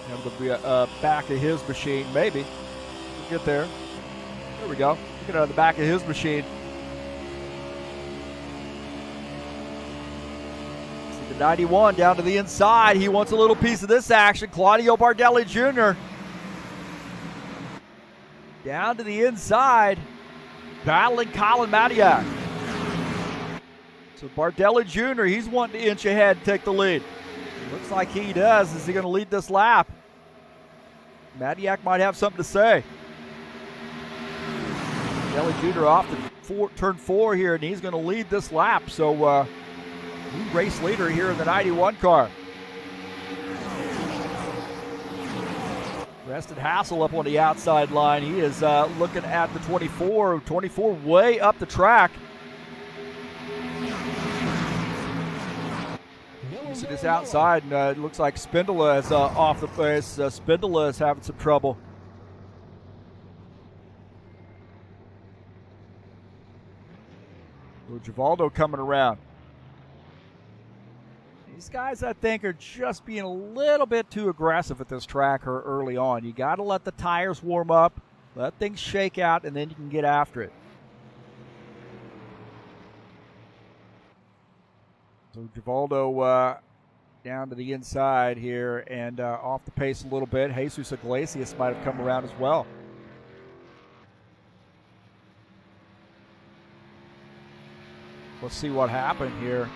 And it'll be a back of his machine, maybe. We'll get there. There we go. Get out of the back of his machine. See the 91 down to the inside. He wants a little piece of this action. Claudio Bardelli Jr. down to the inside, battling Colin Matiak. So Bardelli Jr., he's wanting to inch ahead and take the lead. Looks like he does. Is he going to lead this lap? Matiak might have something to say. Bardelli Jr. off the turn 4 here, and he's going to lead this lap. So new race leader here in the 91 car. Preston Hassel up on the outside line. He is looking at the 24 way up the track. You see this outside, and it looks like Spindola is off the place. Spindola is having some trouble. Givaldo coming around. These guys, I think, are just being a little bit too aggressive at this track early on. You got to let the tires warm up, let things shake out, and then you can get after it. So Givaldo down to the inside here and off the pace a little bit. Jesus Iglesias might have come around as well. Let's see what happened here.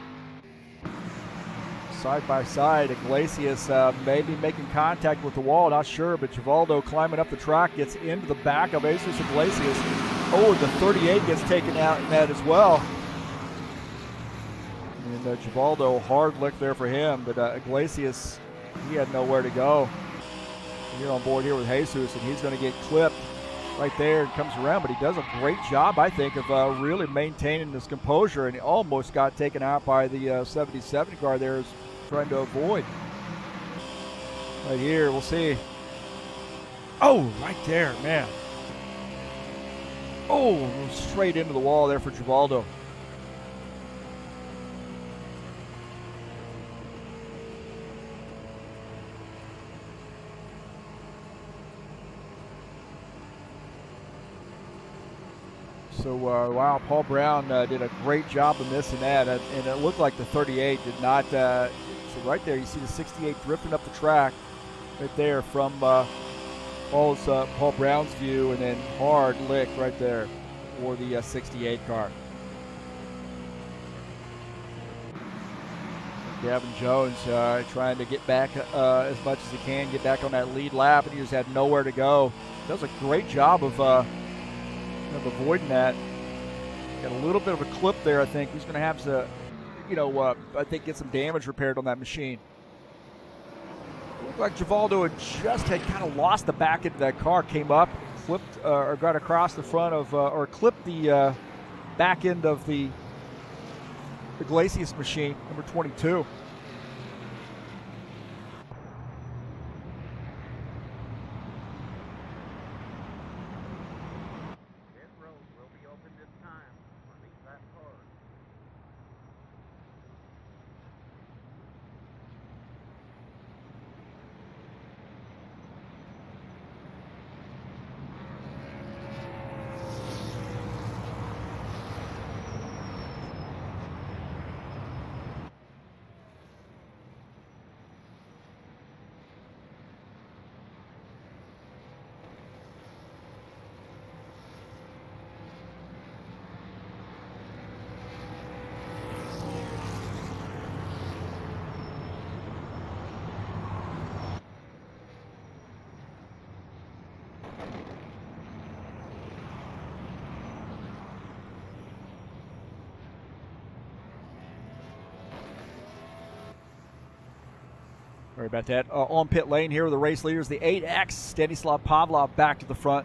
Side by side, Iglesias maybe making contact with the wall, not sure, but Givaldo climbing up the track gets into the back of Jesus Iglesias. Oh, the 38 gets taken out in that as well. And Givaldo, hard lick there for him, but Iglesias, he had nowhere to go. Here on board here with Jesus, and he's going to get clipped right there and comes around, but he does a great job, I think, of really maintaining his composure, and he almost got taken out by the 77 car there, trying to avoid. Right here, we'll see. Oh, right there, man. Oh, straight into the wall there for Givaldo. So, wow, Paul Brown did a great job of missing that, and it looked like the 38 did not. So right there, you see the 68 drifting up the track right there from Paul Brown's view, and then hard lick right there for the 68 car. Gavin Jones trying to get back as much as he can, get back on that lead lap, and he just had nowhere to go. Does a great job of avoiding that. Got a little bit of a clip there, I think. He's going to have to, I think get some damage repaired on that machine. Looked like Givaldo had kind of lost the back end of that car, came up, flipped, or got across the front of, or clipped the back end of the Iglesias machine, number 22. Sorry about that. On pit lane here with the race leaders, the 8X, Stanislav Pavlov back to the front.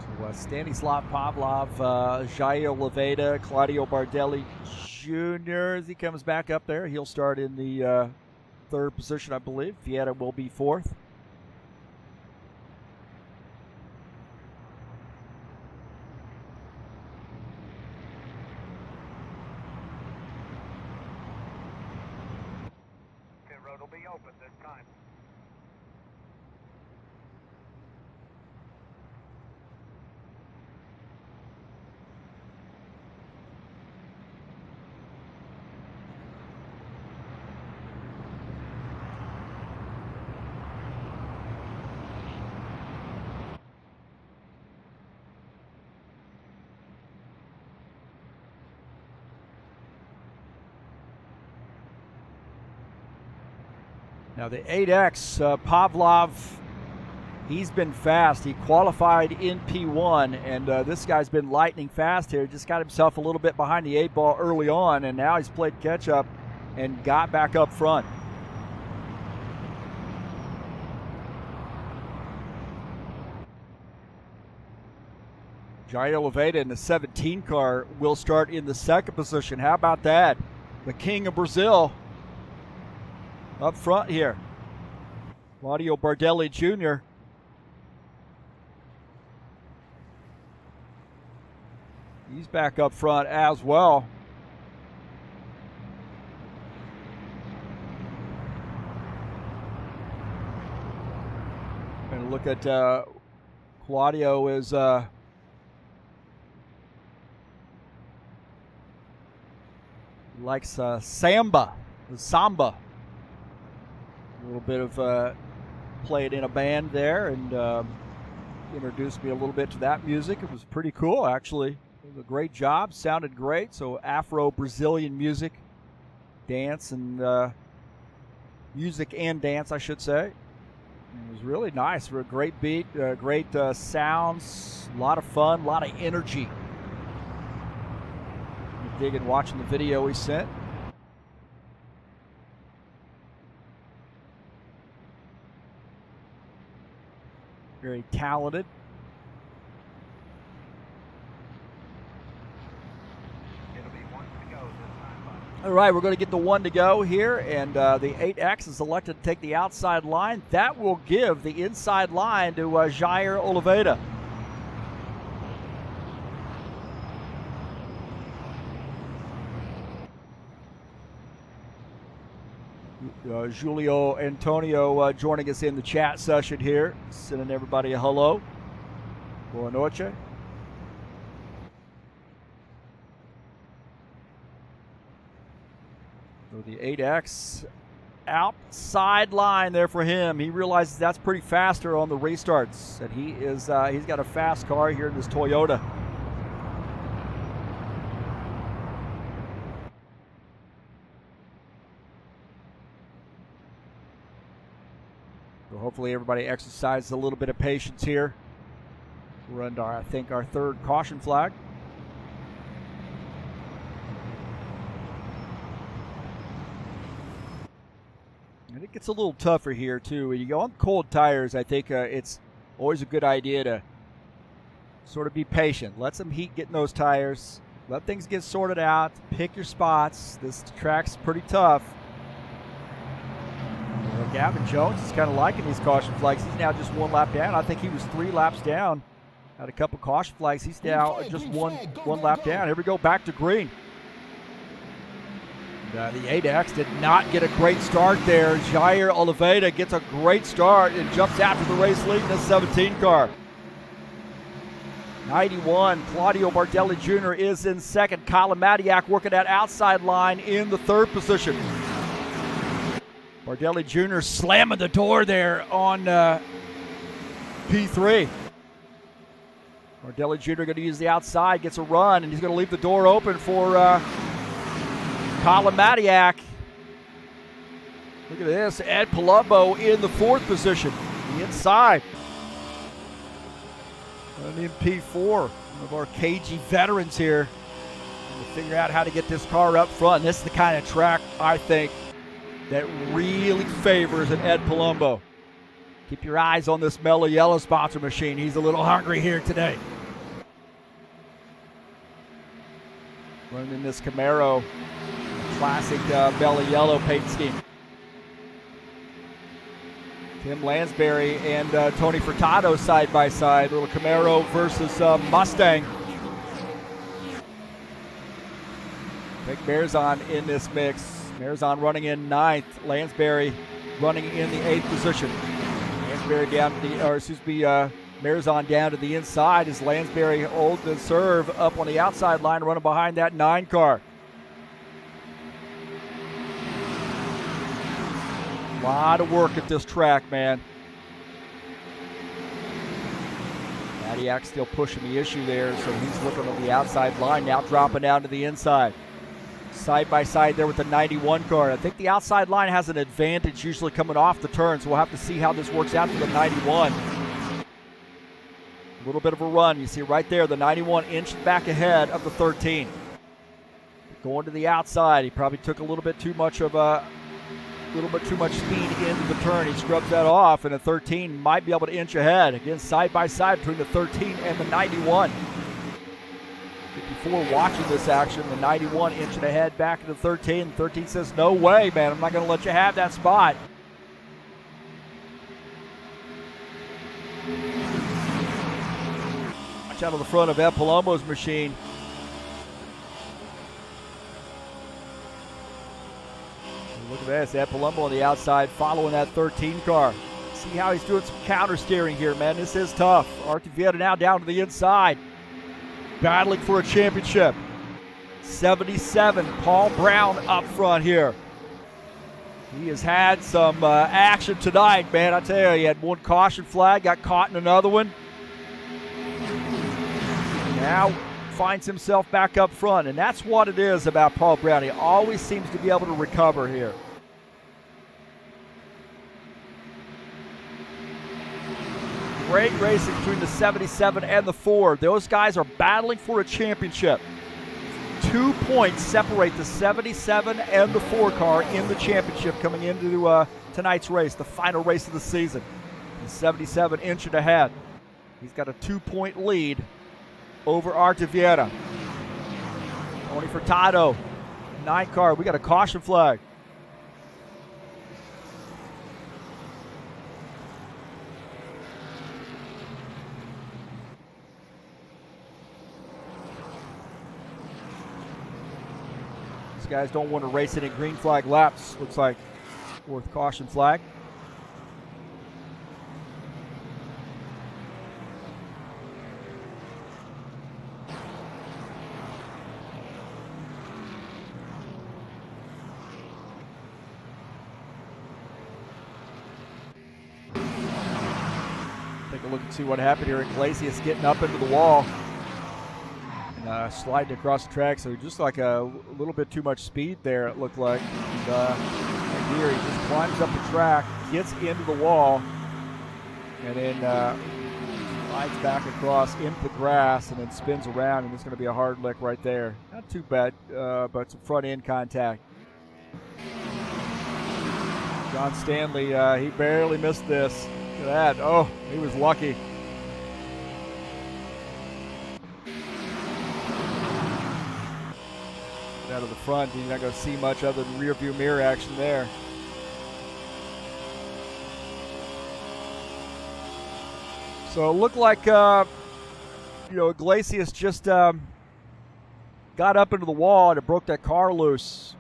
So, Stanislav Pavlov, Jair Leveda, Claudio Bardelli Jr. as he comes back up there. He'll start in the third position, I believe. Vieta will be fourth. Pit road will be open this time. Now the 8X, Pavlov He's been fast. He qualified in P1, and this guy's been lightning fast here. Just got himself a little bit behind the 8-ball early on, and now he's played catch-up and got back up front. Jair Oliveira in the 17 car will start in the second position. How about that? The king of Brazil up front here. Claudio Bardelli Jr. He's back up front as well. And look at Claudio is likes samba. A little bit of played in a band there, and introduced me a little bit to that music. It was pretty cool, actually. It was a great job. Sounded great. So Afro-Brazilian music, dance, and music and dance, I should say. It was really nice. For a great beat, great sounds, a lot of fun, a lot of energy. I'm digging watching the video he sent. Very talented. It'll be 1 to go this time. All right, we're going to get the 1 to go here, and the 8X is elected to take the outside line. That will give the inside line to Jair Oliveira. Julio Antonio joining us in the chat session here, sending everybody a hello. Boa noche. So the 8X outside line there for him. He realizes that's pretty faster on the restarts, and he's got a fast car here in this Toyota. So hopefully everybody exercises a little bit of patience here. We're under, I think, our third caution flag. And it gets a little tougher here, too. When you go on cold tires, I think it's always a good idea to sort of be patient. Let some heat get in those tires. Let things get sorted out. Pick your spots. This track's pretty tough. Gavin Jones is kind of liking these caution flags. He's now just 1 lap down. I think he was 3 laps down. Had a couple caution flags. He's now just one lap down. Here we go, back to green. And, the 8X did not get a great start there. Jair Oliveira gets a great start and jumps after the race lead in the 17 car. 91, Claudio Bardelli Jr. is in second. Colin Matiak working that outside line in the third position. Bardelli Jr. slamming the door there on P3. Bardelli Jr. going to use the outside, gets a run, and he's going to leave the door open for Colin Matiak. Look at this, Ed Palumbo in the fourth position, the inside. And in P4, one of our cagey veterans here. To figure out how to get this car up front. And this is the kind of track, I think, that really favors an Ed Palumbo. Keep your eyes on this Mellow Yellow sponsor machine. He's a little hungry here today. Running in this Camaro, classic Mellow Yellow paint scheme. Tim Lansbury and Tony Furtado side by side. Little Camaro versus Mustang. Big Marzon in this mix. Marzon running in 9th. Lansbury running in the 8th position. Lansbury down to the, Marzon down to the inside as Lansbury holds the serve up on the outside line, running behind that 9 car. A lot of work at this track, man. Matiak still pushing the issue there, so he's looking on the outside line, now dropping down to the inside. Side by side there with the 91 car. I think the outside line has an advantage usually coming off the turn, so we'll have to see how this works out for the 91. A little bit of a run. You see right there, the 91 inched back ahead of the 13. Going to the outside. He probably took a little bit too much speed into the turn. He scrubs that off, and the 13 might be able to inch ahead. Again, side by side between the 13 and the 91. Before watching this action, the 91 inching ahead back to the 13. The 13 says, no way, man. I'm not going to let you have that spot. Watch out of the front of Ed Palomo's machine. Look at this, Ed Palomo on the outside following that 13 car. See how he's doing some counter steering here, man. This is tough. Artie Vieta now down to the inside, battling for a championship. 77, Paul Brown up front here. He has had some action tonight, man. I tell you, he had one caution flag, got caught in another one. Now finds himself back up front, and that's what it is about Paul Brown. He always seems to be able to recover here. Great racing between the 77 and the 4. Those guys are battling for a championship. 2 points separate the 77 and the 4 car in the championship coming into tonight's race, the final race of the season. The 77 inching ahead. He's got a 2-point lead over Artie Vieta. Tony Furtado, 9 car. We got a caution flag. These guys don't want to race any green flag laps. Looks like fourth caution flag. Take a look and see what happened here. Iglesias getting up into the wall and sliding across the track. So just like a little bit too much speed there, it looked like. And here he just climbs up the track, gets into the wall, and then slides back across into the grass and then spins around, and it's going to be a hard lick right there. Not too bad, but some front end contact. John Stanley, he barely missed this. Look at that. Oh, he was lucky. Out of the front, you're not going to see much other than rear view mirror action there. So it looked like, Iglesias just got up into the wall and it broke that car loose.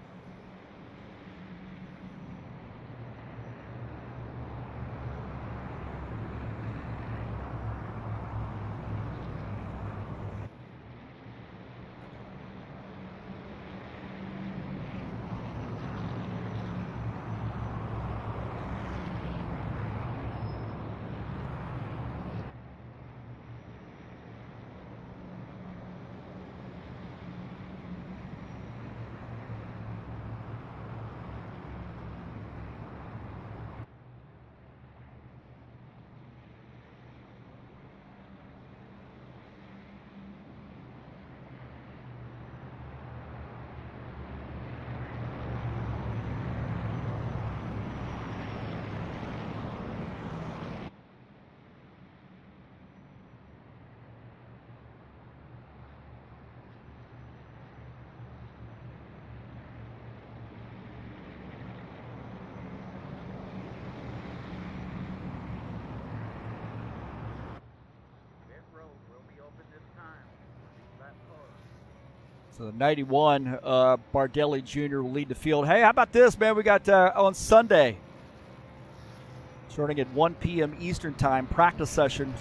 So the 91, Bardelli Jr. will lead the field. Hey, how about this, man? We got on Sunday, starting at 1 p.m. Eastern Time, practice session.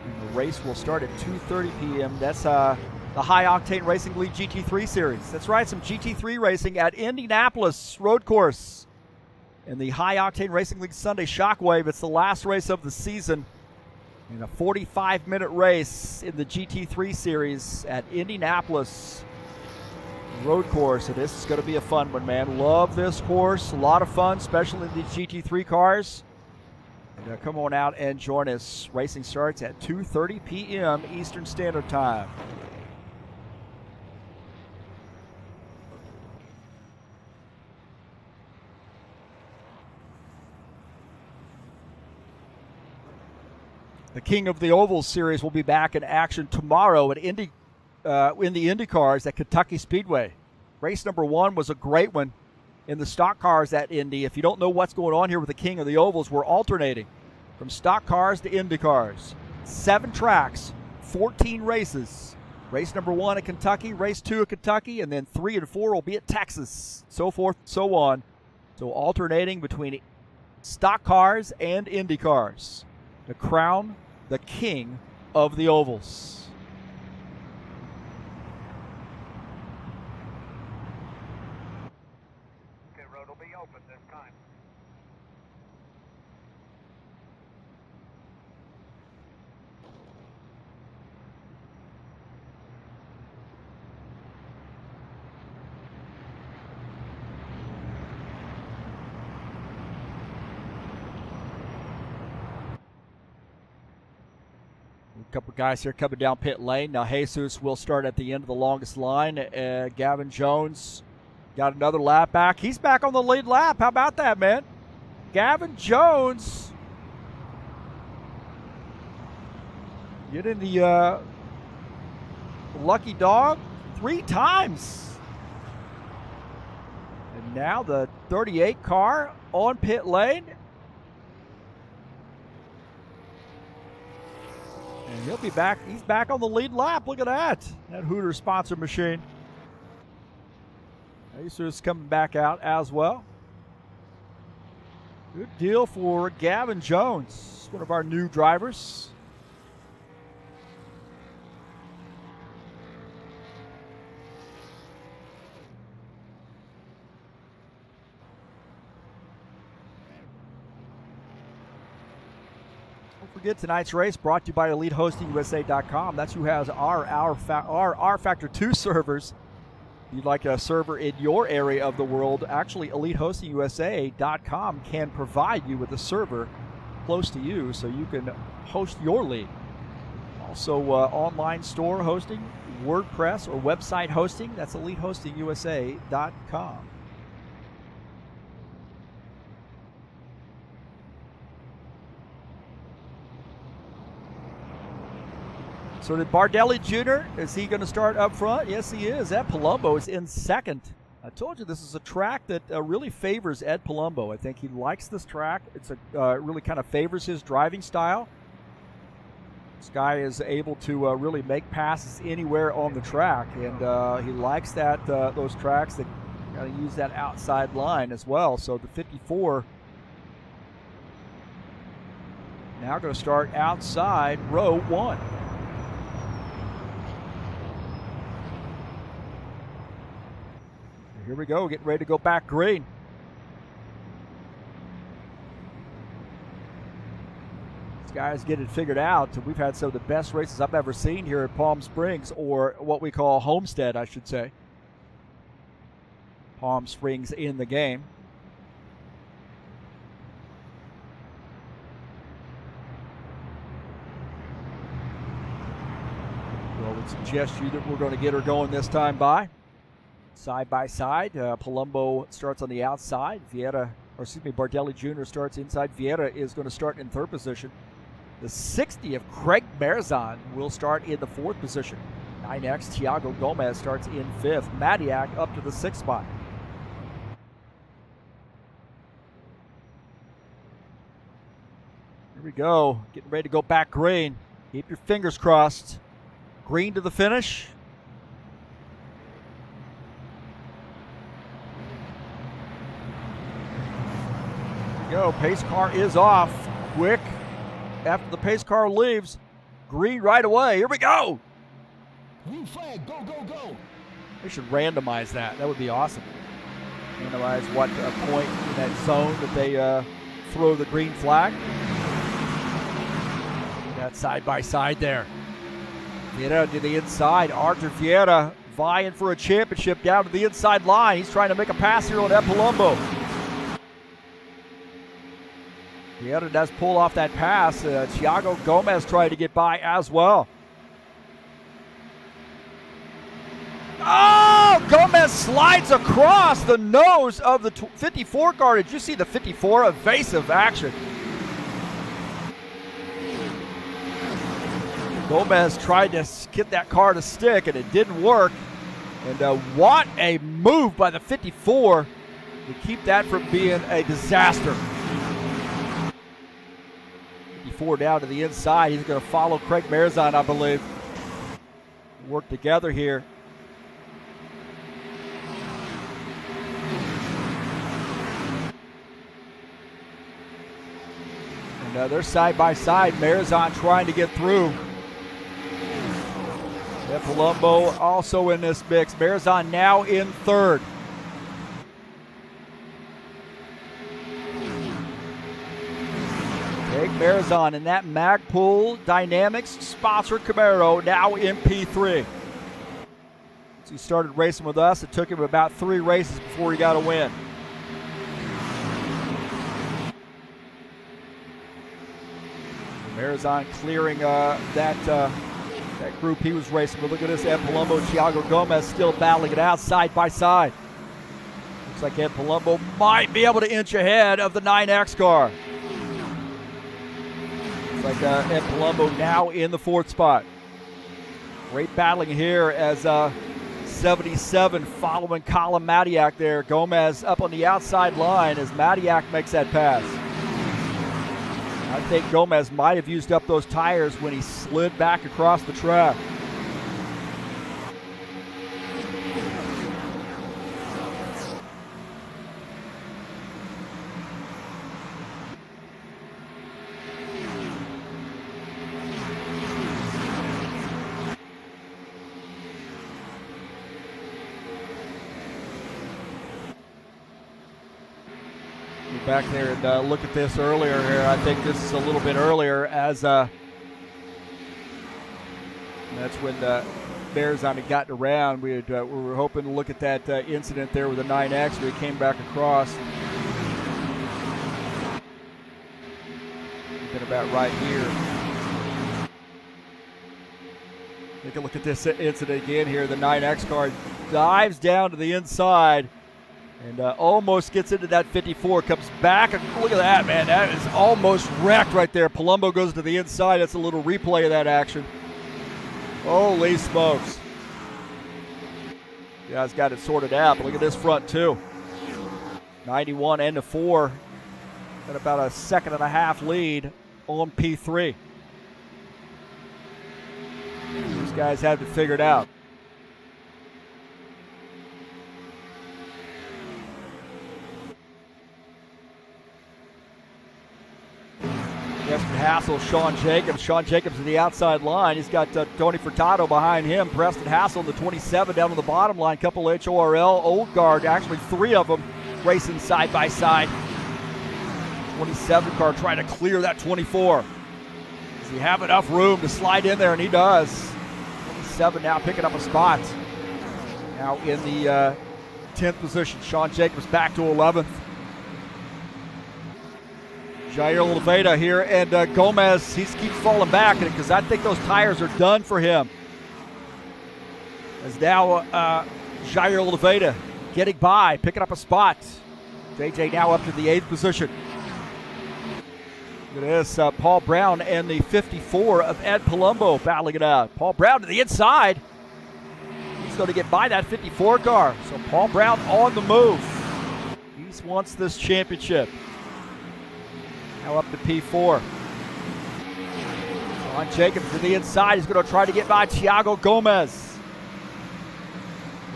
And the race will start at 2:30 p.m. That's the High Octane Racing League GT3 Series. That's right, some GT3 racing at Indianapolis Road Course in the High Octane Racing League Sunday Shockwave. It's the last race of the season in a 45-minute race in the GT3 Series at Indianapolis Road Course. So this is going to be a fun one, man. Love this course. A lot of fun, especially these GT3 cars. Come on out and join us. Racing starts at 2:30 p.m. Eastern Standard Time. The King of the Ovals series will be back in action tomorrow in the IndyCars at Kentucky Speedway. Race number 1 was a great one in the stock cars at Indy. If you don't know what's going on here with the King of the Ovals, we're alternating from stock cars to IndyCars. 7 tracks, 14 races. Race number 1 at Kentucky, race 2 at Kentucky, and then 3 and 4 will be at Texas, so forth, so on. So alternating between stock cars and IndyCars to crown the King of the Ovals. Pit road will be open this time. A couple guys here coming down pit lane. Now Jesus will start at the end of the longest line. Gavin Jones got another lap back. He's back on the lead lap. How about that, man? Gavin Jones getting the lucky dog 3 times. And now the 38 car on pit lane. And he'll be back. He's back on the lead lap. Look at that. That Hooters sponsor machine. Acer's coming back out as well. Good deal for Gavin Jones, one of our new drivers. Don't forget tonight's race brought to you by EliteHostingUSA.com. That's who has our rFactor 2 servers. If you'd like a server in your area of the world, actually EliteHostingUSA.com can provide you with a server close to you so you can host your league. Also, online store hosting, WordPress or website hosting, that's EliteHostingUSA.com. So did Bardelli Jr., is he going to start up front? Yes, he is. Ed Palumbo is in second. I told you this is a track that really favors Ed Palumbo. I think he likes this track. It's really kind of favors his driving style. This guy is able to really make passes anywhere on the track, and he likes that those tracks that got to use that outside line as well. So the 54 now going to start outside row 1. Here we go, getting ready to go back green. These guys get it figured out. We've had some of the best races I've ever seen here at Palm Springs, or what we call Homestead, I should say. Palm Springs in the game. So I would suggest you that we're going to get her going this time by. Side by side, Palumbo starts on the outside. Bardelli Jr. starts inside. Vieira is going to start in 3rd position. The 60 of Craig Marzon will start in the 4th position. 9X Thiago Gomez starts in 5th. Madiak up to the 6th spot. Here we go, getting ready to go back green. Keep your fingers crossed. Green to the finish. Go. Pace car is off. Quick. After the pace car leaves, green right away. Here we go. Green flag, go, go, go. They should randomize that. That would be awesome. Randomize what point in that zone that they throw the green flag. That side by side there. Vieira to the inside. Arthur Vieira vying for a championship down to the inside line. He's trying to make a pass here on Ed Palumbo. Vieira does pull off that pass. Thiago Gomez tried to get by as well. Oh, Gomez slides across the nose of the 54 car. Did you see the 54? Evasive action. Gomez tried to get that car to stick, and it didn't work. And what a move by the 54 to keep that from being a disaster. 54 down to the inside. He's going to follow Craig Marizon, I believe. Work together here. And they're side by side. Marizon trying to get through. And Palumbo also in this mix. Marizon now in third. Craig Marizon in that Magpul Dynamics sponsored Camaro, now in P3. Since he started racing with us, it took him about 3 races before he got a win. Marizon clearing that group he was racing with. Look at this, Ed Palumbo, Thiago Gomez still battling it out side by side. Looks like Ed Palumbo might be able to inch ahead of the 9X car. Looks like Ed Palumbo now in the 4th spot. Great battling here as 77 following Colin Matiak there. Gomez up on the outside line as Matiak makes that pass. I think Gomez might have used up those tires when he slid back across the track. Back there and look at this earlier here. I think this is a little bit earlier as that's when Marizon had gotten around. We were hoping to look at that incident there with the 9X where he came back across. Been about right here. Take a look at this incident again here. The 9X car dives down to the inside and almost gets into that 54, comes back, and look at that, man. That is almost wrecked right there. Palumbo goes to the inside. That's a little replay of that action. Holy smokes. Yeah, he's got it sorted out, but look at this front, too. 91 and a 4. Got about a 1.5 lead on P3. These guys have to figure it out. Preston Hassel, Sean Jacobs. Sean Jacobs to the outside line. He's got Tony Furtado behind him. Preston Hassel, the 27, down to the bottom line. Couple HORL, Old Guard, actually 3 of them racing side by side. 27 car trying to clear that 24. Does he have enough room to slide in there? And he does. 27 now picking up a spot. Now in the 10th position. Sean Jacobs back to 11th. Jair Oliveira here, and Gomez, he keeps falling back because I think those tires are done for him. As now Jair Oliveira getting by, picking up a spot. JJ now up to the 8th position. Look at this, Paul Brown and the 54 of Ed Palumbo battling it out. Paul Brown to the inside. He's going to get by that 54 car. So Paul Brown on the move. He wants this championship. Now up to P4. Sean Jacobs to the inside. He's going to try to get by Thiago Gomez.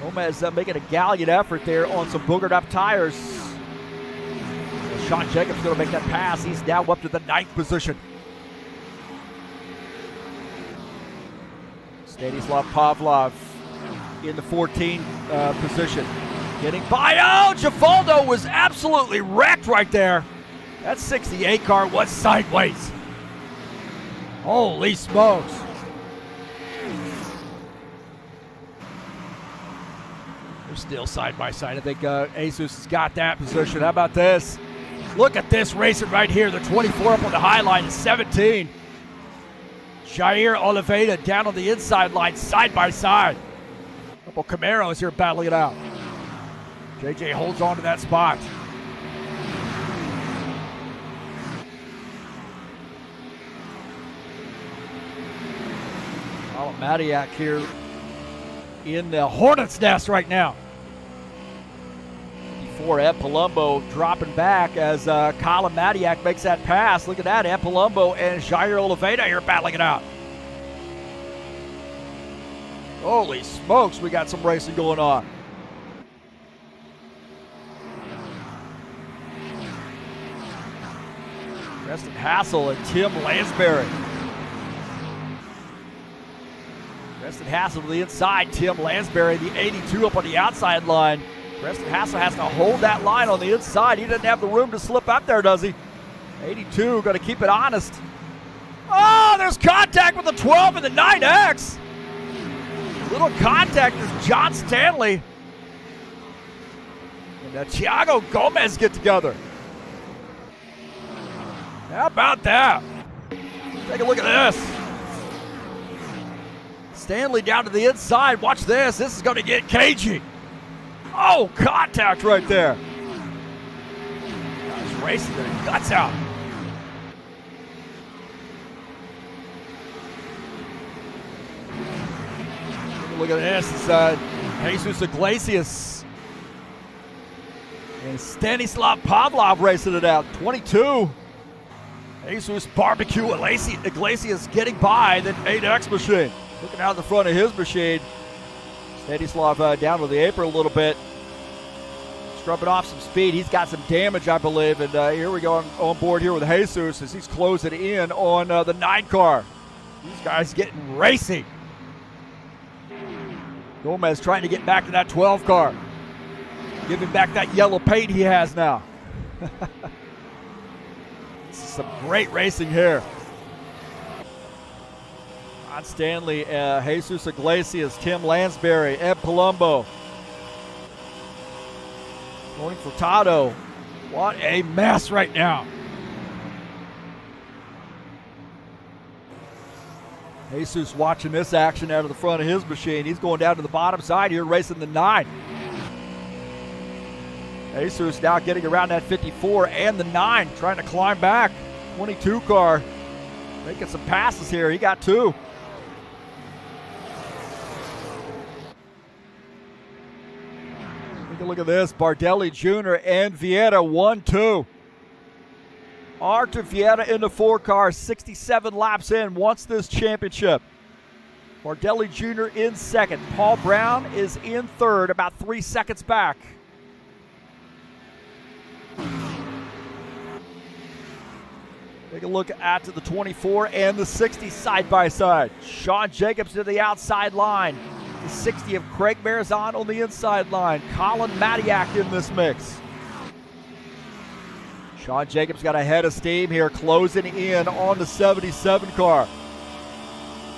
Gomez making a gallant effort there on some boogered up tires. And Sean Jacobs going to make that pass. He's now up to the 9th position. Stanislav Pavlov in the 14th position. Getting by. Oh, Givaldo was absolutely wrecked right there. That 68 car was sideways. Holy smokes. They're still side by side. I think Jesus has got that position. How about this? Look at this racing right here. The 24 up on the high line, 17. Jair Oliveira down on the inside line, side by side. Couple Camaros here battling it out. JJ holds on to that spot. Madiak here in the Hornet's nest right now. Before Ed Palumbo dropping back as Colin Madiak makes that pass. Look at that, Ed Palumbo and Jair Oliveira here battling it out. Holy smokes, we got some racing going on. Preston Hassel and Tim Lansbury. Preston Hassel to the inside, Tim Lansbury, the 82 up on the outside line. Preston Hassel has to hold that line on the inside. He doesn't have the room to slip up there, does he? 82, going to keep it honest. Oh, there's contact with the 12 and the 9X. Little contact as John Stanley and Thiago Gomez get together. How about that? Take a look at this. Stanley down to the inside. Watch this. This is going to get cagey. Oh, contact right there. He's racing their guts out. Look at this. It's Jesus Iglesias and Stanislav Pavlov racing it out. 22. Jesus Barbecue Iglesias getting by the 8X machine. Looking out the front of his machine. Stanislav down to the apron a little bit. Scrubbing off some speed. He's got some damage, I believe. And here we go on board here with Jesus as he's closing in on the 9 car. These guys getting racy. Gomez trying to get back to that 12 car. Give him back that yellow paint he has now. This is some great racing here. John Stanley, Jesus Iglesias, Tim Lansbury, Ed Palumbo. Tony Furtado. What a mess right now. Jesus watching this action out of the front of his machine. He's going down to the bottom side here, racing the 9. Jesus now getting around that 54 and the 9, trying to climb back. 22 car making some passes here. He got 2. Take a look at this. Bardelli Jr. and Vieira 1-2. Artur Vieira in the 4 car, 67 laps in, wants this championship. Bardelli Jr. in second. Paul Brown is in third, about 3 seconds back. Take a look at the 24 and the 60 side by side. Sean Jacobs to the outside line. The 60 of Craig Marizon on the inside line. Colin Madiak in this mix. Sean Jacobs got a head of steam here, closing in on the 77 car.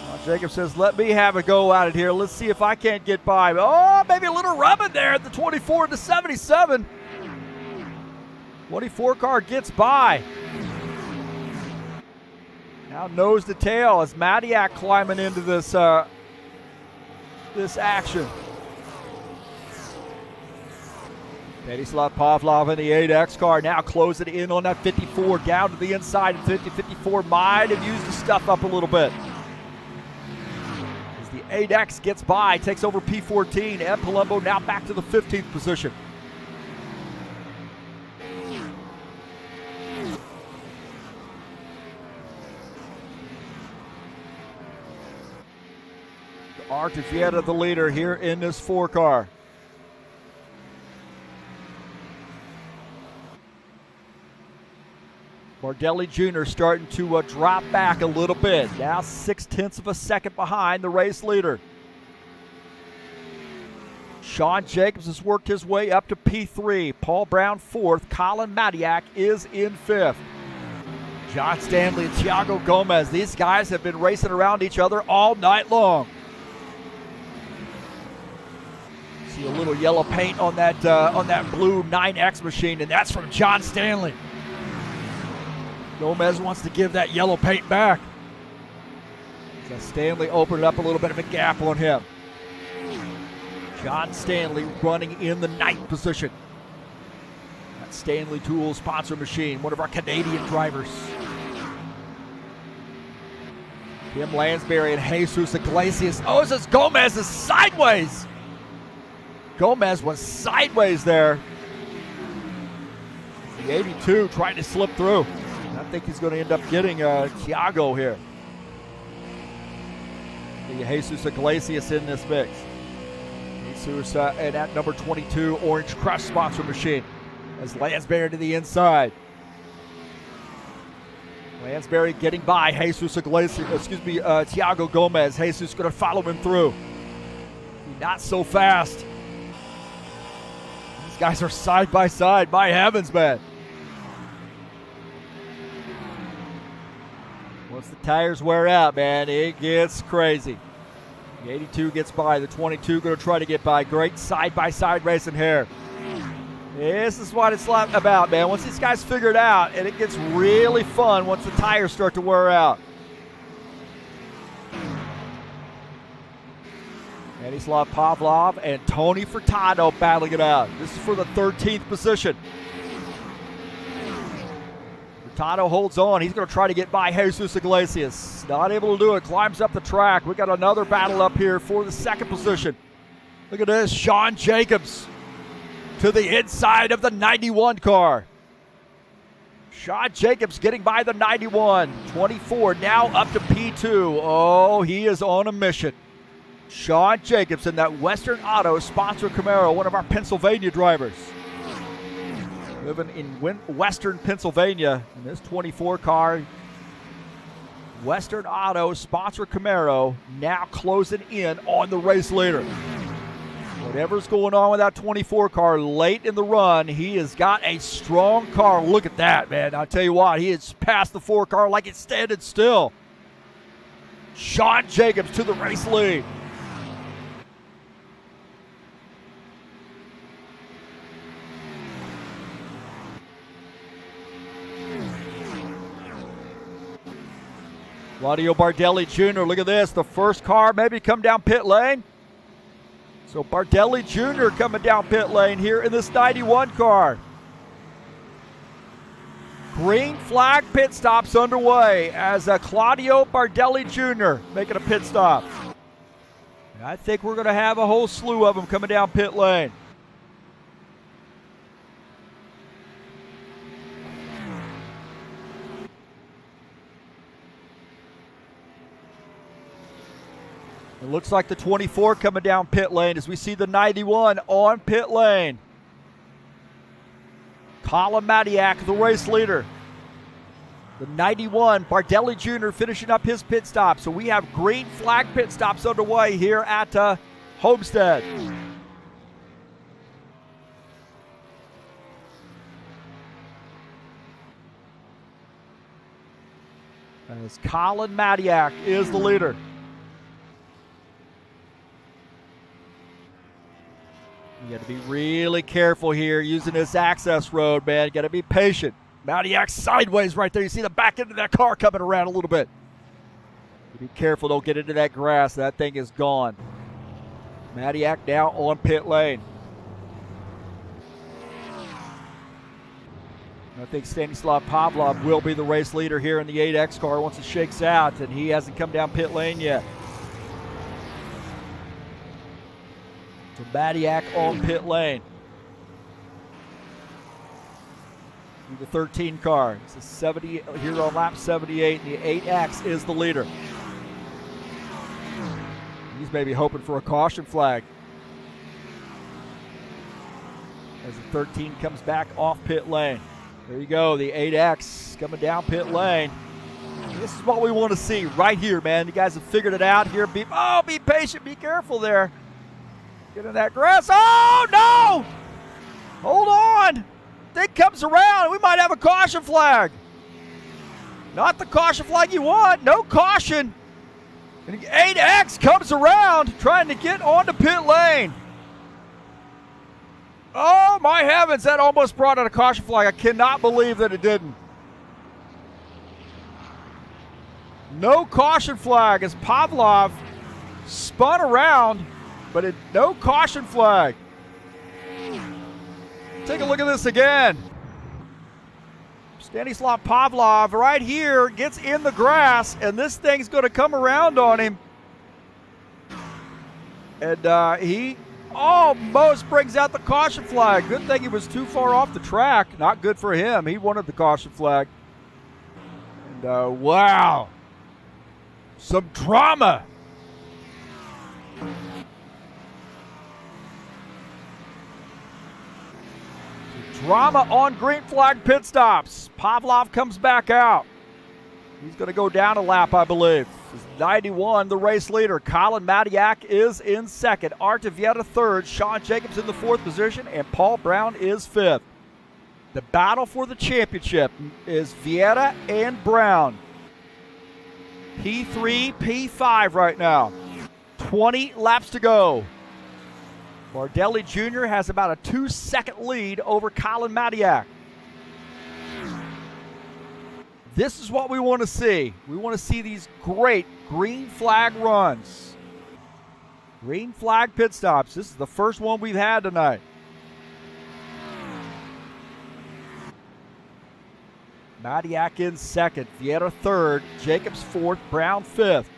Sean Jacobs says, let me have a go at it here. Let's see if I can't get by. Oh, maybe a little rubbing there at the 24 and the 77. 24 car gets by. Now nose to tail as Madiak climbing into this action. Stanislav Pavlov in the 8X car now closing in on that 54 down to the inside. 54 might have used the stuff up a little bit. As the 8X gets by, takes over P14. Ed Palumbo now back to the 15th position. Artur Vieira the leader here in this 4 car. Bardelli Jr. starting to drop back a little bit. Now 0.6 of a second behind the race leader. Sean Jacobs has worked his way up to P3. Paul Brown 4th. Colin Madiak is in 5th. John Stanley and Thiago Gomez. These guys have been racing around each other all night long. See a little yellow paint on that blue 9X machine, and that's from John Stanley. Gomez wants to give that yellow paint back. So Stanley opened up a little bit of a gap on him. John Stanley running in the 9th position. That Stanley Tool sponsor machine, one of our Canadian drivers. Tim Lansbury and Jesus Iglesias. Oh, this is Gomez is sideways. Gomez was sideways there. The 82 trying to slip through. I think he's going to end up getting Thiago here. The Jesus Iglesias in this mix. Jesus and at number 22, Orange Crush sponsor machine. As Lansbury to the inside. Lansbury getting by Jesus Iglesias, Thiago Gomez. Jesus going to follow him through. Not so fast. These guys are side by side. My heavens, man. Once the tires wear out, man, it gets crazy. The 82 gets by. The 22 going to try to get by. Great side-by-side racing here. This is what it's about, man. Once these guys figure it out, and it gets really fun once the tires start to wear out. Stanislav Pavlov and Tony Furtado battling it out. This is for the 13th position. Furtado holds on. He's going to try to get by Jesus Iglesias. Not able to do it. Climbs up the track. We got another battle up here for the 2nd position. Look at this. Sean Jacobs to the inside of the 91 car. Sean Jacobs getting by the 91. 24 now up to P2. Oh, he is on a mission. Sean Jacobs in that Western Auto sponsor Camaro, one of our Pennsylvania drivers. Living in Western Pennsylvania in this 24 car. Western Auto sponsor Camaro now closing in on the race leader. Whatever's going on with that 24 car late in the run, he has got a strong car. Look at that, man. I'll tell you what, he has passed the 4 car like it's standing still. Sean Jacobs to the race lead. Claudio Bardelli Jr., look at this. The first car maybe come down pit lane. So Bardelli Jr. coming down pit lane here in this 91 car. Green flag pit stops underway as Claudio Bardelli Jr. making a pit stop. And I think we're going to have a whole slew of them coming down pit lane. It looks like the 24 coming down pit lane as we see the 91 on pit lane. Colin Matiak, the race leader. The 91, Bardelli Jr. finishing up his pit stop. So we have green flag pit stops underway here at Homestead. As Colin Matiak is the leader. You got to be really careful here using this access road, man. You got to be patient. Matiak sideways right there. You see the back end of that car coming around a little bit. Be careful, don't get into that grass. That thing is gone. Matiak now on pit lane. I think Stanislav Pavlov will be the race leader here in the 8X car once it shakes out, and he hasn't come down pit lane yet. So Matiak on pit lane. The 13 car. It's a 70 here on lap 78, and the 8X is the leader. He's maybe hoping for a caution flag. As the 13 comes back off pit lane. There you go, the 8X coming down pit lane. This is what we want to see right here, man. You guys have figured it out here. Be patient, be careful there. Get in that grass. Oh, no! Hold on. Thing comes around. We might have a caution flag. Not the caution flag you want. No caution. And 8X comes around trying to get onto pit lane. Oh, my heavens. That almost brought out a caution flag. I cannot believe that it didn't. No caution flag as Pavlov spun around, but no caution flag. Take a look at this again. Stanislav Pavlov right here gets in the grass, and this thing's going to come around on him. And he almost brings out the caution flag. Good thing he was too far off the track. Not good for him. He wanted the caution flag. And wow, some drama. Drama on green flag pit stops. Pavlov comes back out. He's going to go down a lap, I believe. It's 91, the race leader. Colin Matiak is in second. Arta Vieta third. Sean Jacobs in the fourth position. And Paul Brown is fifth. The battle for the championship is Vieta and Brown. P3, P5 right now. 20 laps to go. Bardelli Jr. has about a 2-second lead over Colin Matiak. This is what we want to see. We want to see these great green flag runs. Green flag pit stops. This is the first one we've had tonight. Matiak in second, Vieta third, Jacobs fourth, Brown fifth.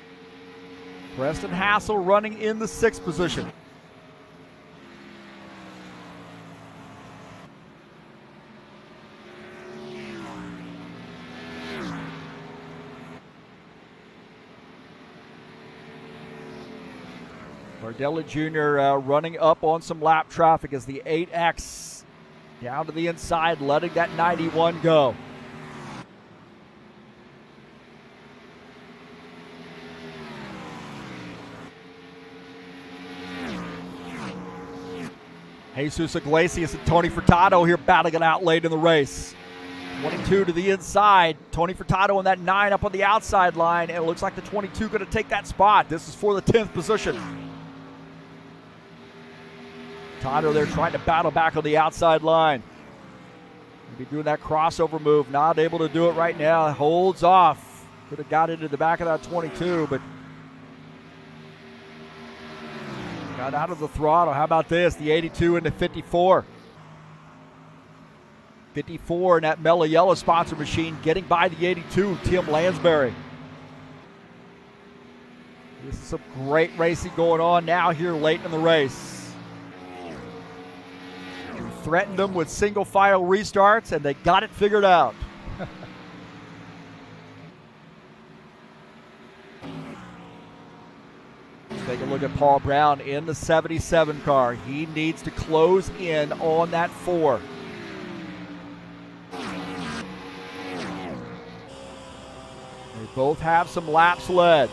Preston Hassel running in the sixth position. Bardelli Jr. Running up on some lap traffic as the 8X down to the inside, letting that 91 go. Jesus Iglesias and Tony Furtado here battling it out late in the race. 22 to the inside. Tony Furtado on that 9 up on the outside line, and it looks like the 22 going to take that spot. This is for the 10th position. Furtado there trying to battle back on the outside line. Be doing that crossover move. Not able to do it right now. Holds off. Could have got into the back of that 22, but got out of the throttle. How about this? The 82 into 54. 54 in that Mellow Yellow sponsor machine, getting by the 82, Tim Lansbury. This is some great racing going on now here late in the race. We threatened them with single file restarts, and they got it figured out. Take a look at Paul Brown in the 77 car. He needs to close in on that 4. They both have some laps led.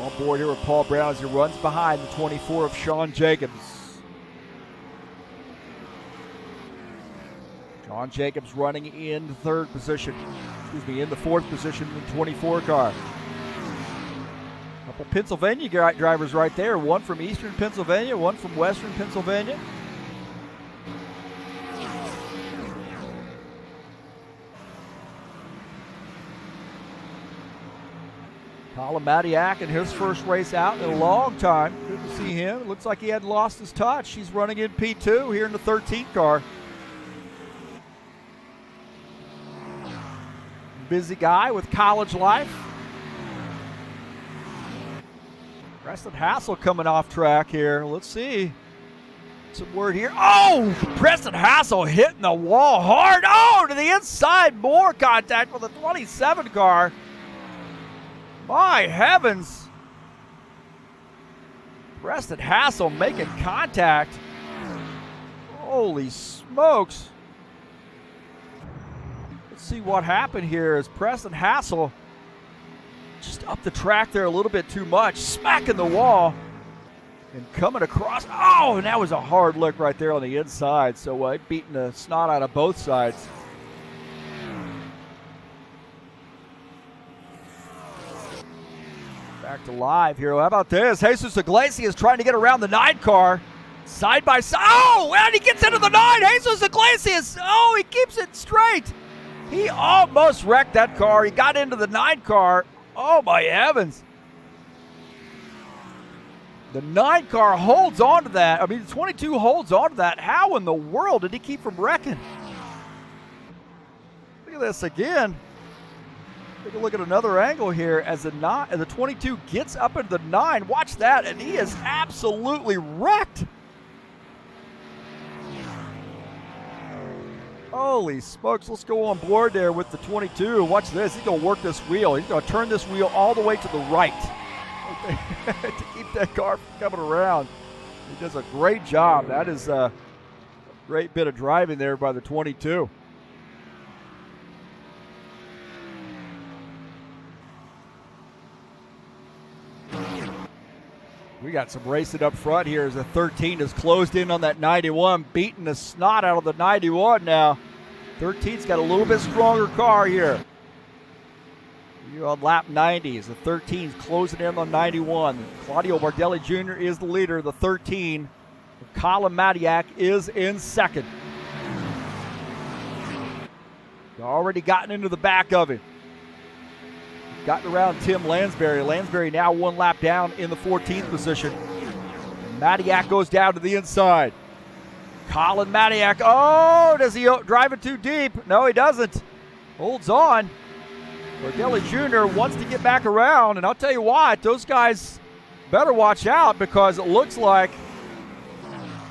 On board here with Paul Brown as he runs behind the 24 of Sean Jacobs. Sean Jacobs running in the third position. In the fourth position in the 24 car. A couple Pennsylvania drivers right there. One from Eastern Pennsylvania, one from Western Pennsylvania. Colin Matiak in his first race out in a long time. Good to see him. It looks like he hadn't lost his touch. He's running in P2 here in the 13th car. Busy guy with college life. Preston Hassel coming off track here. Let's see. Some word here. Oh! Preston Hassel hitting the wall hard. Oh, to the inside. More contact with the 27 car. My heavens. Preston Hassel making contact. Holy smokes. See what happened here is Preston Hassel just up the track there a little bit too much, smacking the wall and coming across. Oh, and that was a hard lick right there on the inside. So beating the snot out of both sides. Back to live here. How about this? Jesus Iglesias trying to get around the 9 car. Side by side. Oh, and he gets into the 9. Jesus Iglesias. Oh, he keeps it straight. He almost wrecked that car. He got into the 9 car. Oh, my heavens. The 9 car holds on to that. I mean, the 22 holds on to that. How in the world did he keep from wrecking? Look at this again. Take a look at another angle here as the 22 gets up into the 9. Watch that, and he is absolutely wrecked. Holy smokes, let's go on board there with the 22. Watch this, he's going to work this wheel. He's going to turn this wheel all the way to the right to keep that car from coming around. He does a great job. That is a great bit of driving there by the 22. We got some racing up front here as the 13 is closed in on that 91, beating the snot out of the 91 now. 13's got a little bit stronger car here. You're on lap 90 as the 13's closing in on 91. Claudio Bardelli Jr. is the leader. The 13, Colin Matiak, is in second. Already gotten into the back of him. Gotten around Tim Lansbury. Lansbury now 1 lap down in the 14th position. Matiak goes down to the inside. Colin Matiak. Oh, does he drive it too deep? No, he doesn't. Holds on. Bardelli Jr. wants to get back around, and I'll tell you what, those guys better watch out because it looks like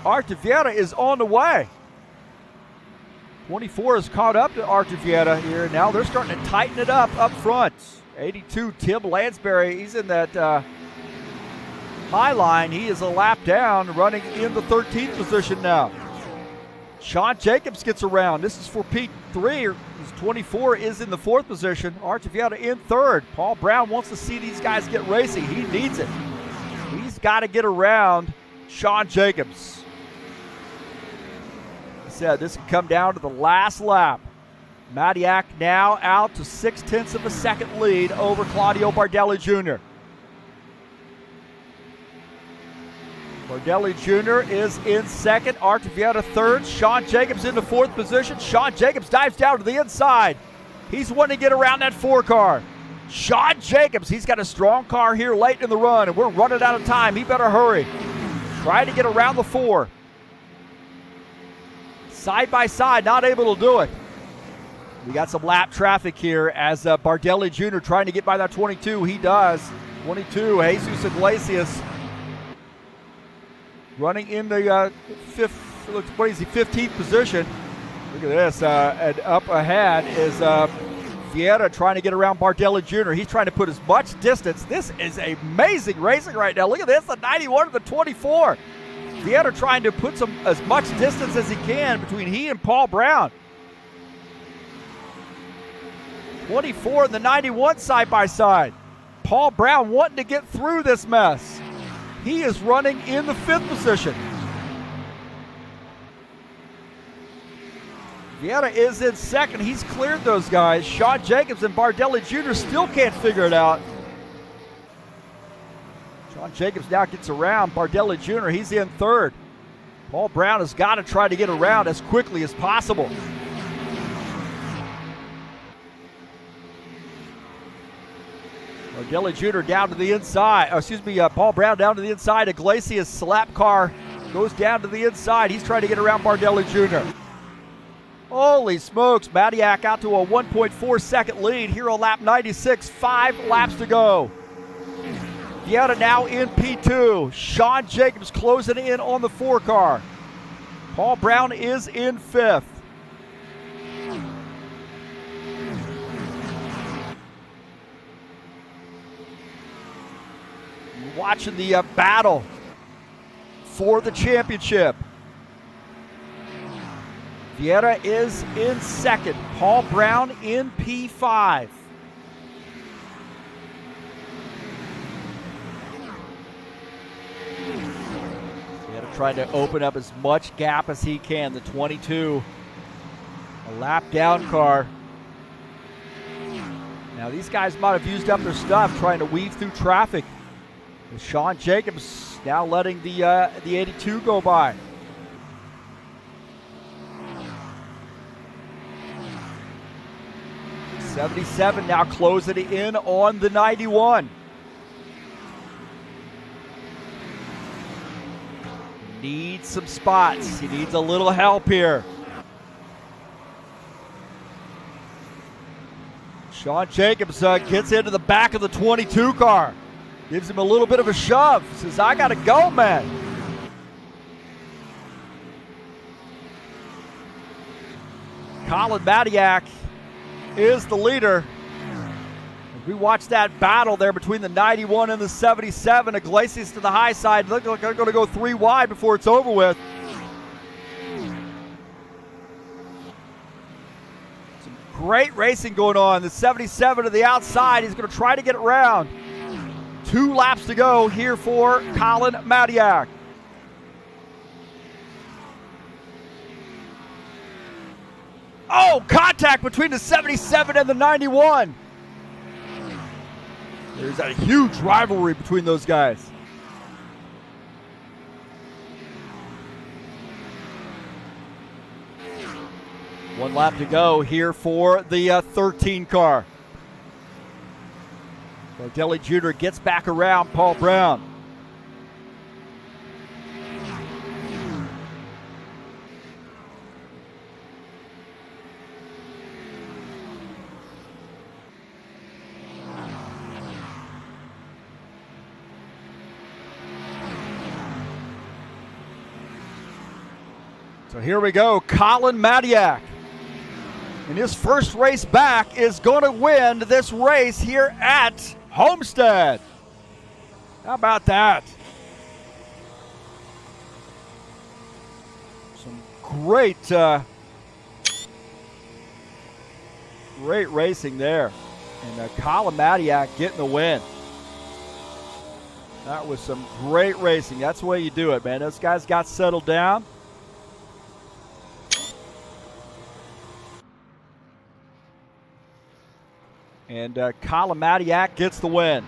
Artevieta is on the way. 24 is caught up to Artevieta here. Now they're starting to tighten it up front. 82, Tim Lansbury, he's in that high line. He is a lap down, running in the 13th position now. Sean Jacobs gets around. This is for P3. 24 is in the 4th position. Artevieta in 3rd. Paul Brown wants to see these guys get racing. He needs it. He's got to get around Sean Jacobs. I said this can come down to the last lap. Matiak now out to 0.6 of a second lead over Claudio Bardelli Jr. Bardelli Jr. is in 2nd. Artevieta 3rd. Sean Jacobs in the 4th position. Sean Jacobs dives down to the inside. He's wanting to get around that 4 car. Sean Jacobs, he's got a strong car here late in the run, and we're running out of time. He better hurry. Trying to get around the 4. Side by side, not able to do it. We got some lap traffic here as Bardelli Jr. trying to get by that 22. He does. 22, Jesus Iglesias running in the 15th position. Look at this. And up ahead is Vieira trying to get around Bardelli Jr. He's trying to put as much distance. This is amazing racing right now. Look at this, the 91 to the 24. Vieira trying to put as much distance as he can between he and Paul Brown. 24 and the 91 side by side. Paul Brown wanting to get through this mess. He is running in the 5th position. Vieira is in 2nd. He's cleared those guys. Sean Jacobs and Bardelli Jr. still can't figure it out. Sean Jacobs now gets around Bardelli Jr. He's in 3rd. Paul Brown has got to try to get around as quickly as possible. Bardelli Jr. down to the inside. Paul Brown down to the inside. Iglesias' slap car goes down to the inside. He's trying to get around Bardelli Jr. Holy smokes, Matiak out to a 1.4 second lead here on lap 96. 5 laps to go. Vieira now in P2. Sean Jacobs closing in on the 4 car. Paul Brown is in 5th. Watching the battle for the championship. Vieira is in 2nd. Paul Brown in P5. Vieira trying to open up as much gap as he can. The 22, a lap down car. Now these guys might have used up their stuff trying to weave through traffic. Sean Jacobs Now letting the 82 go by. '77 now closing it in on the 91. Needs some spots. He needs a little help here. Sean Jacobs gets into the back of the 22 car. Gives him a little bit of a shove. Says, I got to go, man. Colin Madiak is the leader. As we watch that battle there between the 91 and the 77. Iglesias to the high side. Look like they're going to go 3 wide before it's over with. Some great racing going on. The 77 to the outside. He's going to try to get it round. 2 laps to go here for Colin Madiak. Oh, contact between the 77 and the 91. There's a huge rivalry between those guys. One lap to go here for the 13 car. Bardelli Jr. gets back around Paul Brown. So here we go, Colin Madiak. And his first race back is going to win this race here at Homestead. How about that? Some great racing there. And Colin Madiak getting the win. That was some great racing. That's the way you do it, man. Those guys got settled down. And Colin Madiak gets the win.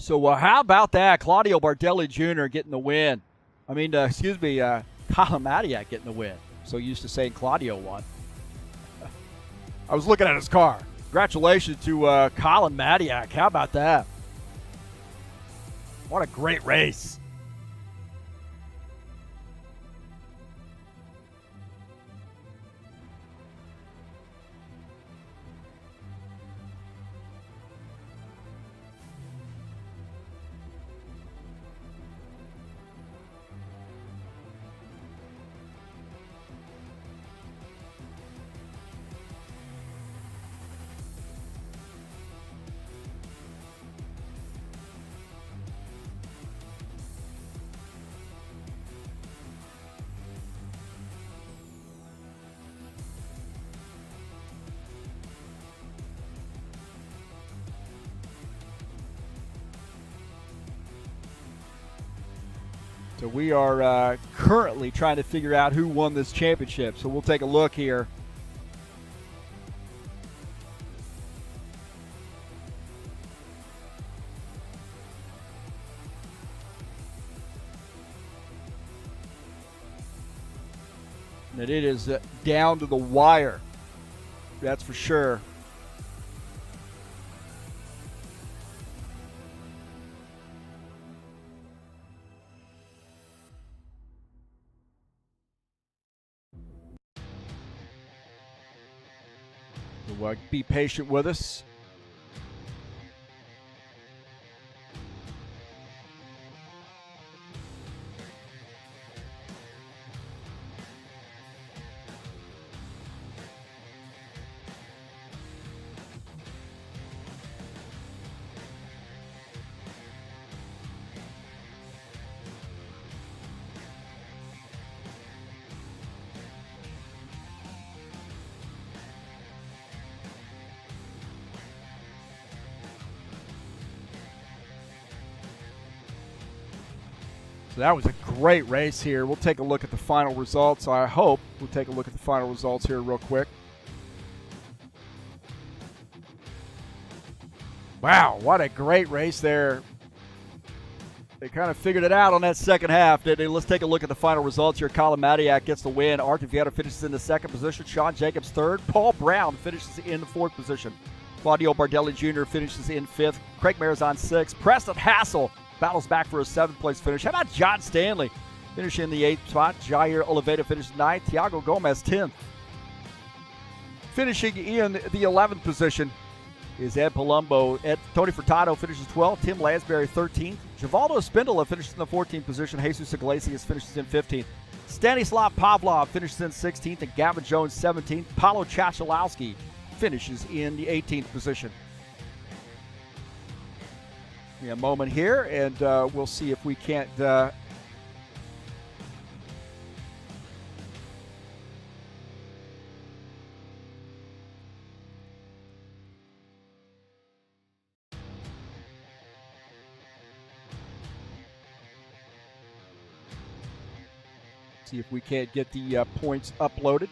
So how about that? Claudio Bardelli Jr. getting the win. Colin Madiak getting the win. So used to saying Claudio won. I was looking at his car. Congratulations to Colin Madiak. How about that? What a great race. So we are currently trying to figure out who won this championship. So we'll take a look here. And it is down to the wire. That's for sure. So, be patient with us. So that was a great race here. We'll take a look at the final results. I hope we'll take a look at the final results here real quick. Wow, what a great race there. They kind of figured it out on that second half, didn't they? Let's take a look at the final results here. Colin Madiak gets the win. Art Vieta finishes in the second position. Sean Jacobs third. Paul Brown finishes in the fourth position. Claudio Bardelli Jr. finishes in fifth. Craig Marizon sixth. Preston Hassel battles back for a seventh place finish. How about John Stanley finishing in the eighth spot? Jair Oliveira finishes ninth. Thiago Gomez 10th. Finishing in the 11th position is Ed Palumbo. Tony Furtado finishes 12th. Tim Lansbury 13th. Givaldo Spindola finishes in the 14th position. Jesus Iglesias finishes in 15th. Stanislav Pavlov finishes in 16th. And Gavin Jones 17th. Paulo Chachalowski finishes in the 18th position. A moment here, and we'll see if we can't get the points uploaded.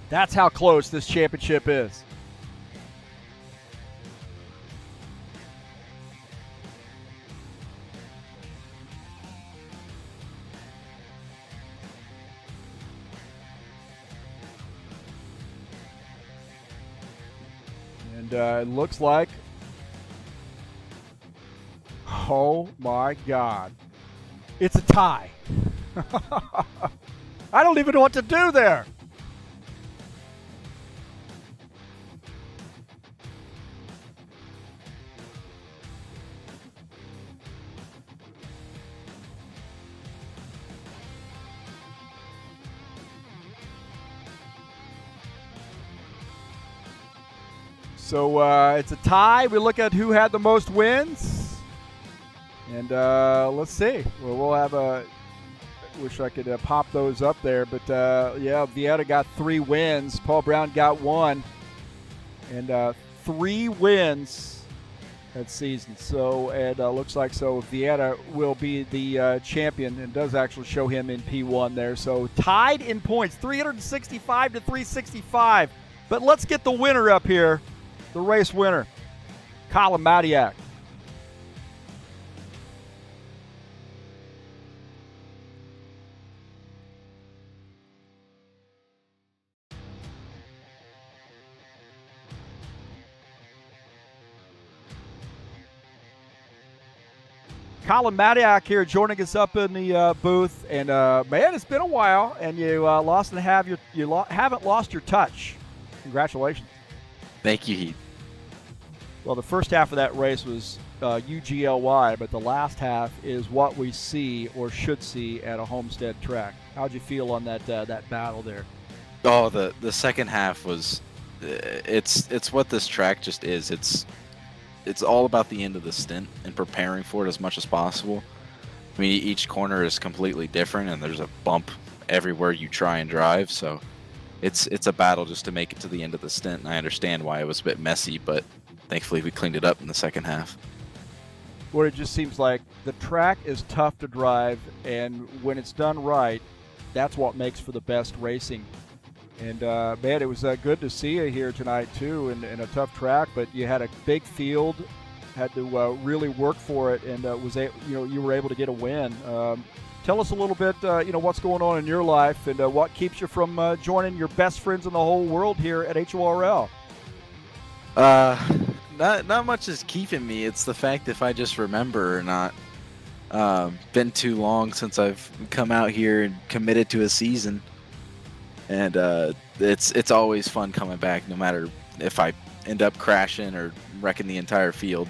That's how close this championship is. And it looks like, oh my God, it's a tie. I don't even know what to do there. So it's a tie. We look at who had the most wins. And let's see. Well, we'll have a – wish I could pop those up there. But, yeah, Vieta got 3 wins. Paul Brown got 1. And 3 wins that season. So it looks like Vieta will be the champion, and does actually show him in P1 there. So tied in points, 365 to 365. But let's get the winner up here. The race winner, Colin Madiak. Colin Madiak here joining us up in the booth. And, man, it's been a while, and you haven't lost your touch. Congratulations. Thank you, Heath. Well, the first half of that race was UGLY, but the last half is what we see or should see at a Homestead track. How'd you feel on that battle there? Oh, the second half was it's what this track just is. It's all about the end of the stint and preparing for it as much as possible. I mean, each corner is completely different, and there's a bump everywhere you try and drive, so it's a battle just to make it to the end of the stint, and I understand why it was a bit messy, but thankfully we cleaned it up in the second half. Well, it just seems like the track is tough to drive, and when it's done right, that's what makes for the best racing. And, man, it was good to see you here tonight, too, in a tough track, but you had a big field, had to really work for it, and you were able to get a win. Tell us a little bit, what's going on in your life, and what keeps you from joining your best friends in the whole world here at HORL. Not much is keeping me. It's the fact if I just remember or not. Been too long since I've come out here and committed to a season, and it's always fun coming back, no matter if I end up crashing or wrecking the entire field.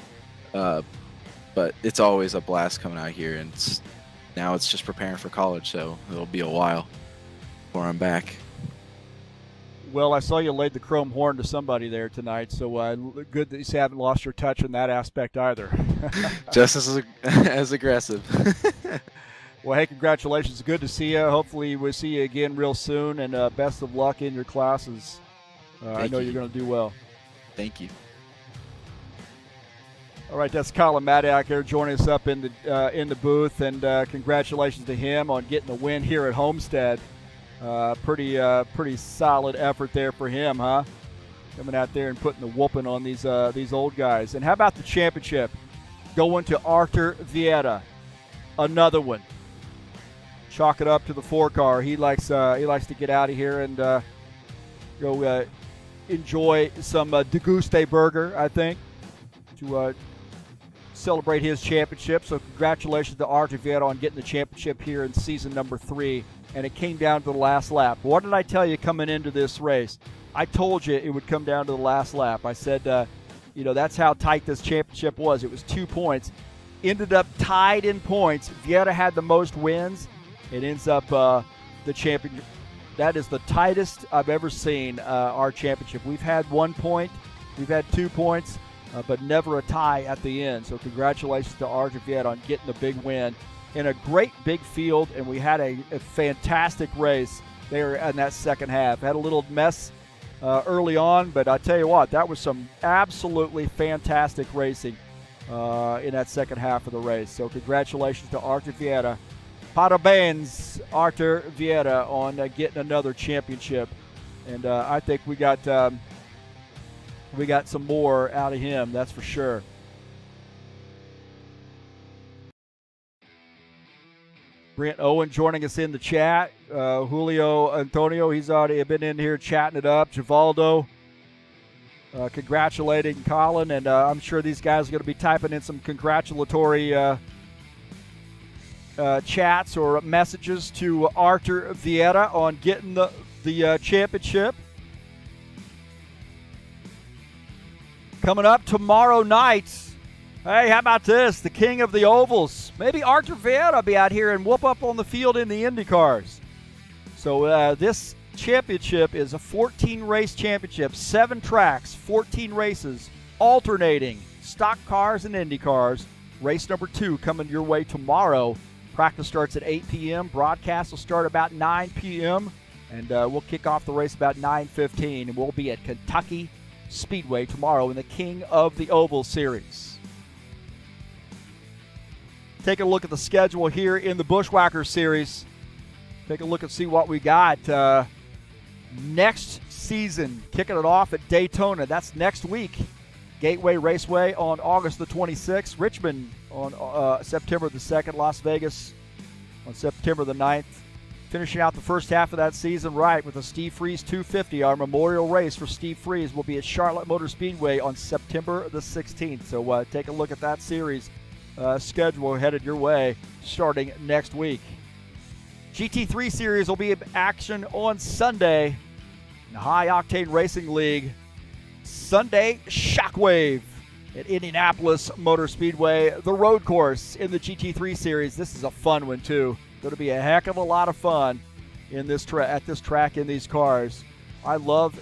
But it's always a blast coming out here, and now it's just preparing for college, so it'll be a while before I'm back. Well, I saw you laid the chrome horn to somebody there tonight, so good that you haven't lost your touch in that aspect either. Just as aggressive. Well, hey, congratulations. Good to see you. Hopefully we'll see you again real soon, and best of luck in your classes. I know you're going to do well. Thank you. All right, that's Colin Maddock there joining us up in the booth, and congratulations to him on getting the win here at Homestead. Pretty solid effort there for him, huh? Coming out there and putting the whooping on these old guys. And how about the championship going to Arthur Vieira? Another one. Chalk it up to the 4-car. He likes to get out of here and go enjoy some Deguste burger, I think, to celebrate his championship. So congratulations to Arthur Vieira on getting the championship here in season number 3. And it came down to the last lap. What did I tell you coming into this race? I told you it would come down to the last lap. I said, that's how tight this championship was. It was 2 points. Ended up tied in points. Vieira had the most wins. It ends up the champion. That is the tightest I've ever seen our championship. We've had 1 point. We've had 2 points. But never a tie at the end. So congratulations to Arthur Vieira on getting the big win in a great big field, and we had a fantastic race there in that second half. Had a little mess early on, but I tell you what, that was some absolutely fantastic racing in that second half of the race. So congratulations to Arthur Vieira. Parabéns, Arthur Vieira, on getting another championship. And I think we got some more out of him, that's for sure. Brent Owen joining us in the chat. Julio Antonio, he's already been in here chatting it up. Givaldo congratulating Colin, and I'm sure these guys are going to be typing in some congratulatory chats or messages to Arthur Vieira on getting the championship. Coming up tomorrow night, hey, how about this? The king of the ovals. Maybe Arthur Vieira will be out here and whoop up on the field in the Indy cars. So this championship is a 14-race championship, 7 tracks, 14 races, alternating stock cars and Indy cars. Race number 2 coming your way tomorrow. Practice starts at 8 p.m. Broadcast will start about 9 p.m. And we'll kick off the race about 9:15. And we'll be at Kentucky Speedway tomorrow in the King of the Oval Series. Take a look at the schedule here in the Buschwackers Series. Take a look and see what we got. Next season, kicking it off at Daytona. That's next week. Gateway Raceway on August the 26th. Richmond on September the 2nd. Las Vegas on September the 9th. Finishing out the first half of that season right with the Steve Freeze 250. Our memorial race for Steve Freeze will be at Charlotte Motor Speedway on September the 16th. So take a look at that series schedule headed your way starting next week. GT3 Series will be in action on Sunday in the High Octane Racing League. Sunday Shockwave at Indianapolis Motor Speedway, the road course in the GT3 Series. This is a fun one too. Going to be a heck of a lot of fun in this at this track in these cars. I love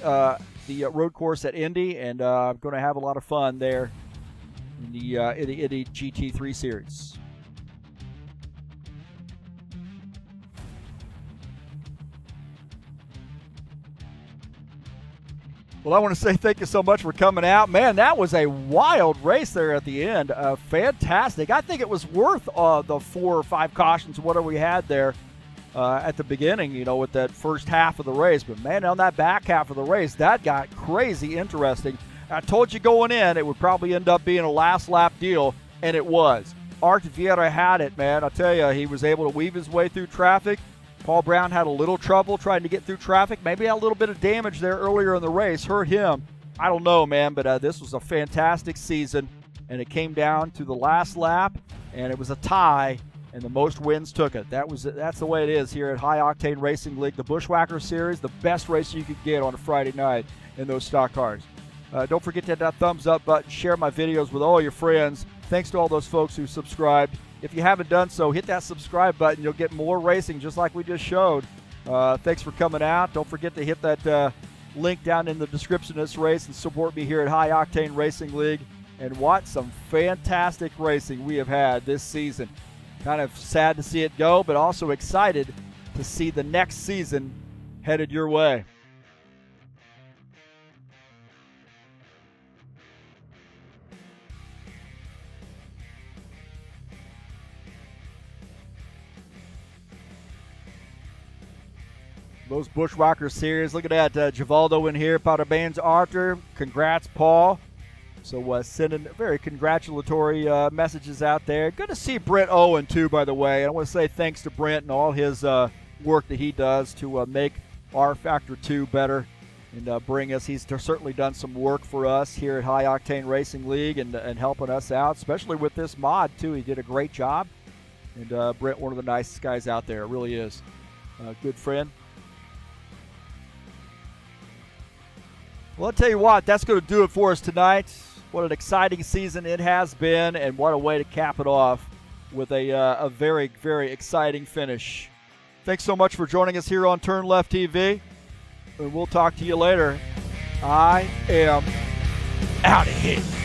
the road course at Indy, and I'm going to have a lot of fun there in the Indy GT3 Series. Well, I want to say thank you so much for coming out. Man, that was a wild race there at the end. Fantastic. I think it was worth the 4 or 5 cautions, whatever we had there at the beginning, with that first half of the race. But, man, on that back half of the race, that got crazy interesting. I told you going in it would probably end up being a last lap deal, and it was. Arthur Vieira had it, man. I'll tell you, he was able to weave his way through traffic. Paul Brown had a little trouble trying to get through traffic. Maybe a little bit of damage there earlier in the race hurt him. I don't know, man, but this was a fantastic season, and it came down to the last lap, and it was a tie, and the most wins took it. That's the way it is here at High Octane Racing League. The Buschwacker Series, the best race you could get on a Friday night in those stock cars. Don't forget to hit that thumbs up button. Share my videos with all your friends. Thanks to all those folks who subscribed. If you haven't done so, hit that subscribe button. You'll get more racing just like we just showed. Thanks for coming out. Don't forget to hit that link down in the description of this race and support me here at High Octane Racing League and watch some fantastic racing we have had this season. Kind of sad to see it go, but also excited to see the next season headed your way. Those Buschwacker series. Look at that. Givaldo in here. Parabéns, Arthur. Congrats, Paul. So sending very congratulatory messages out there. Good to see Brent Owen, too, by the way. I want to say thanks to Brent and all his work that he does to make rFactor 2 better and bring us. He's certainly done some work for us here at High Octane Racing League and helping us out, especially with this mod, too. He did a great job. And Brent, one of the nicest guys out there, really is. Good friend. Well, I'll tell you what, that's going to do it for us tonight. What an exciting season it has been, and what a way to cap it off with a very, very exciting finish. Thanks so much for joining us here on TurnLeftTV, and we'll talk to you later. I am out of here.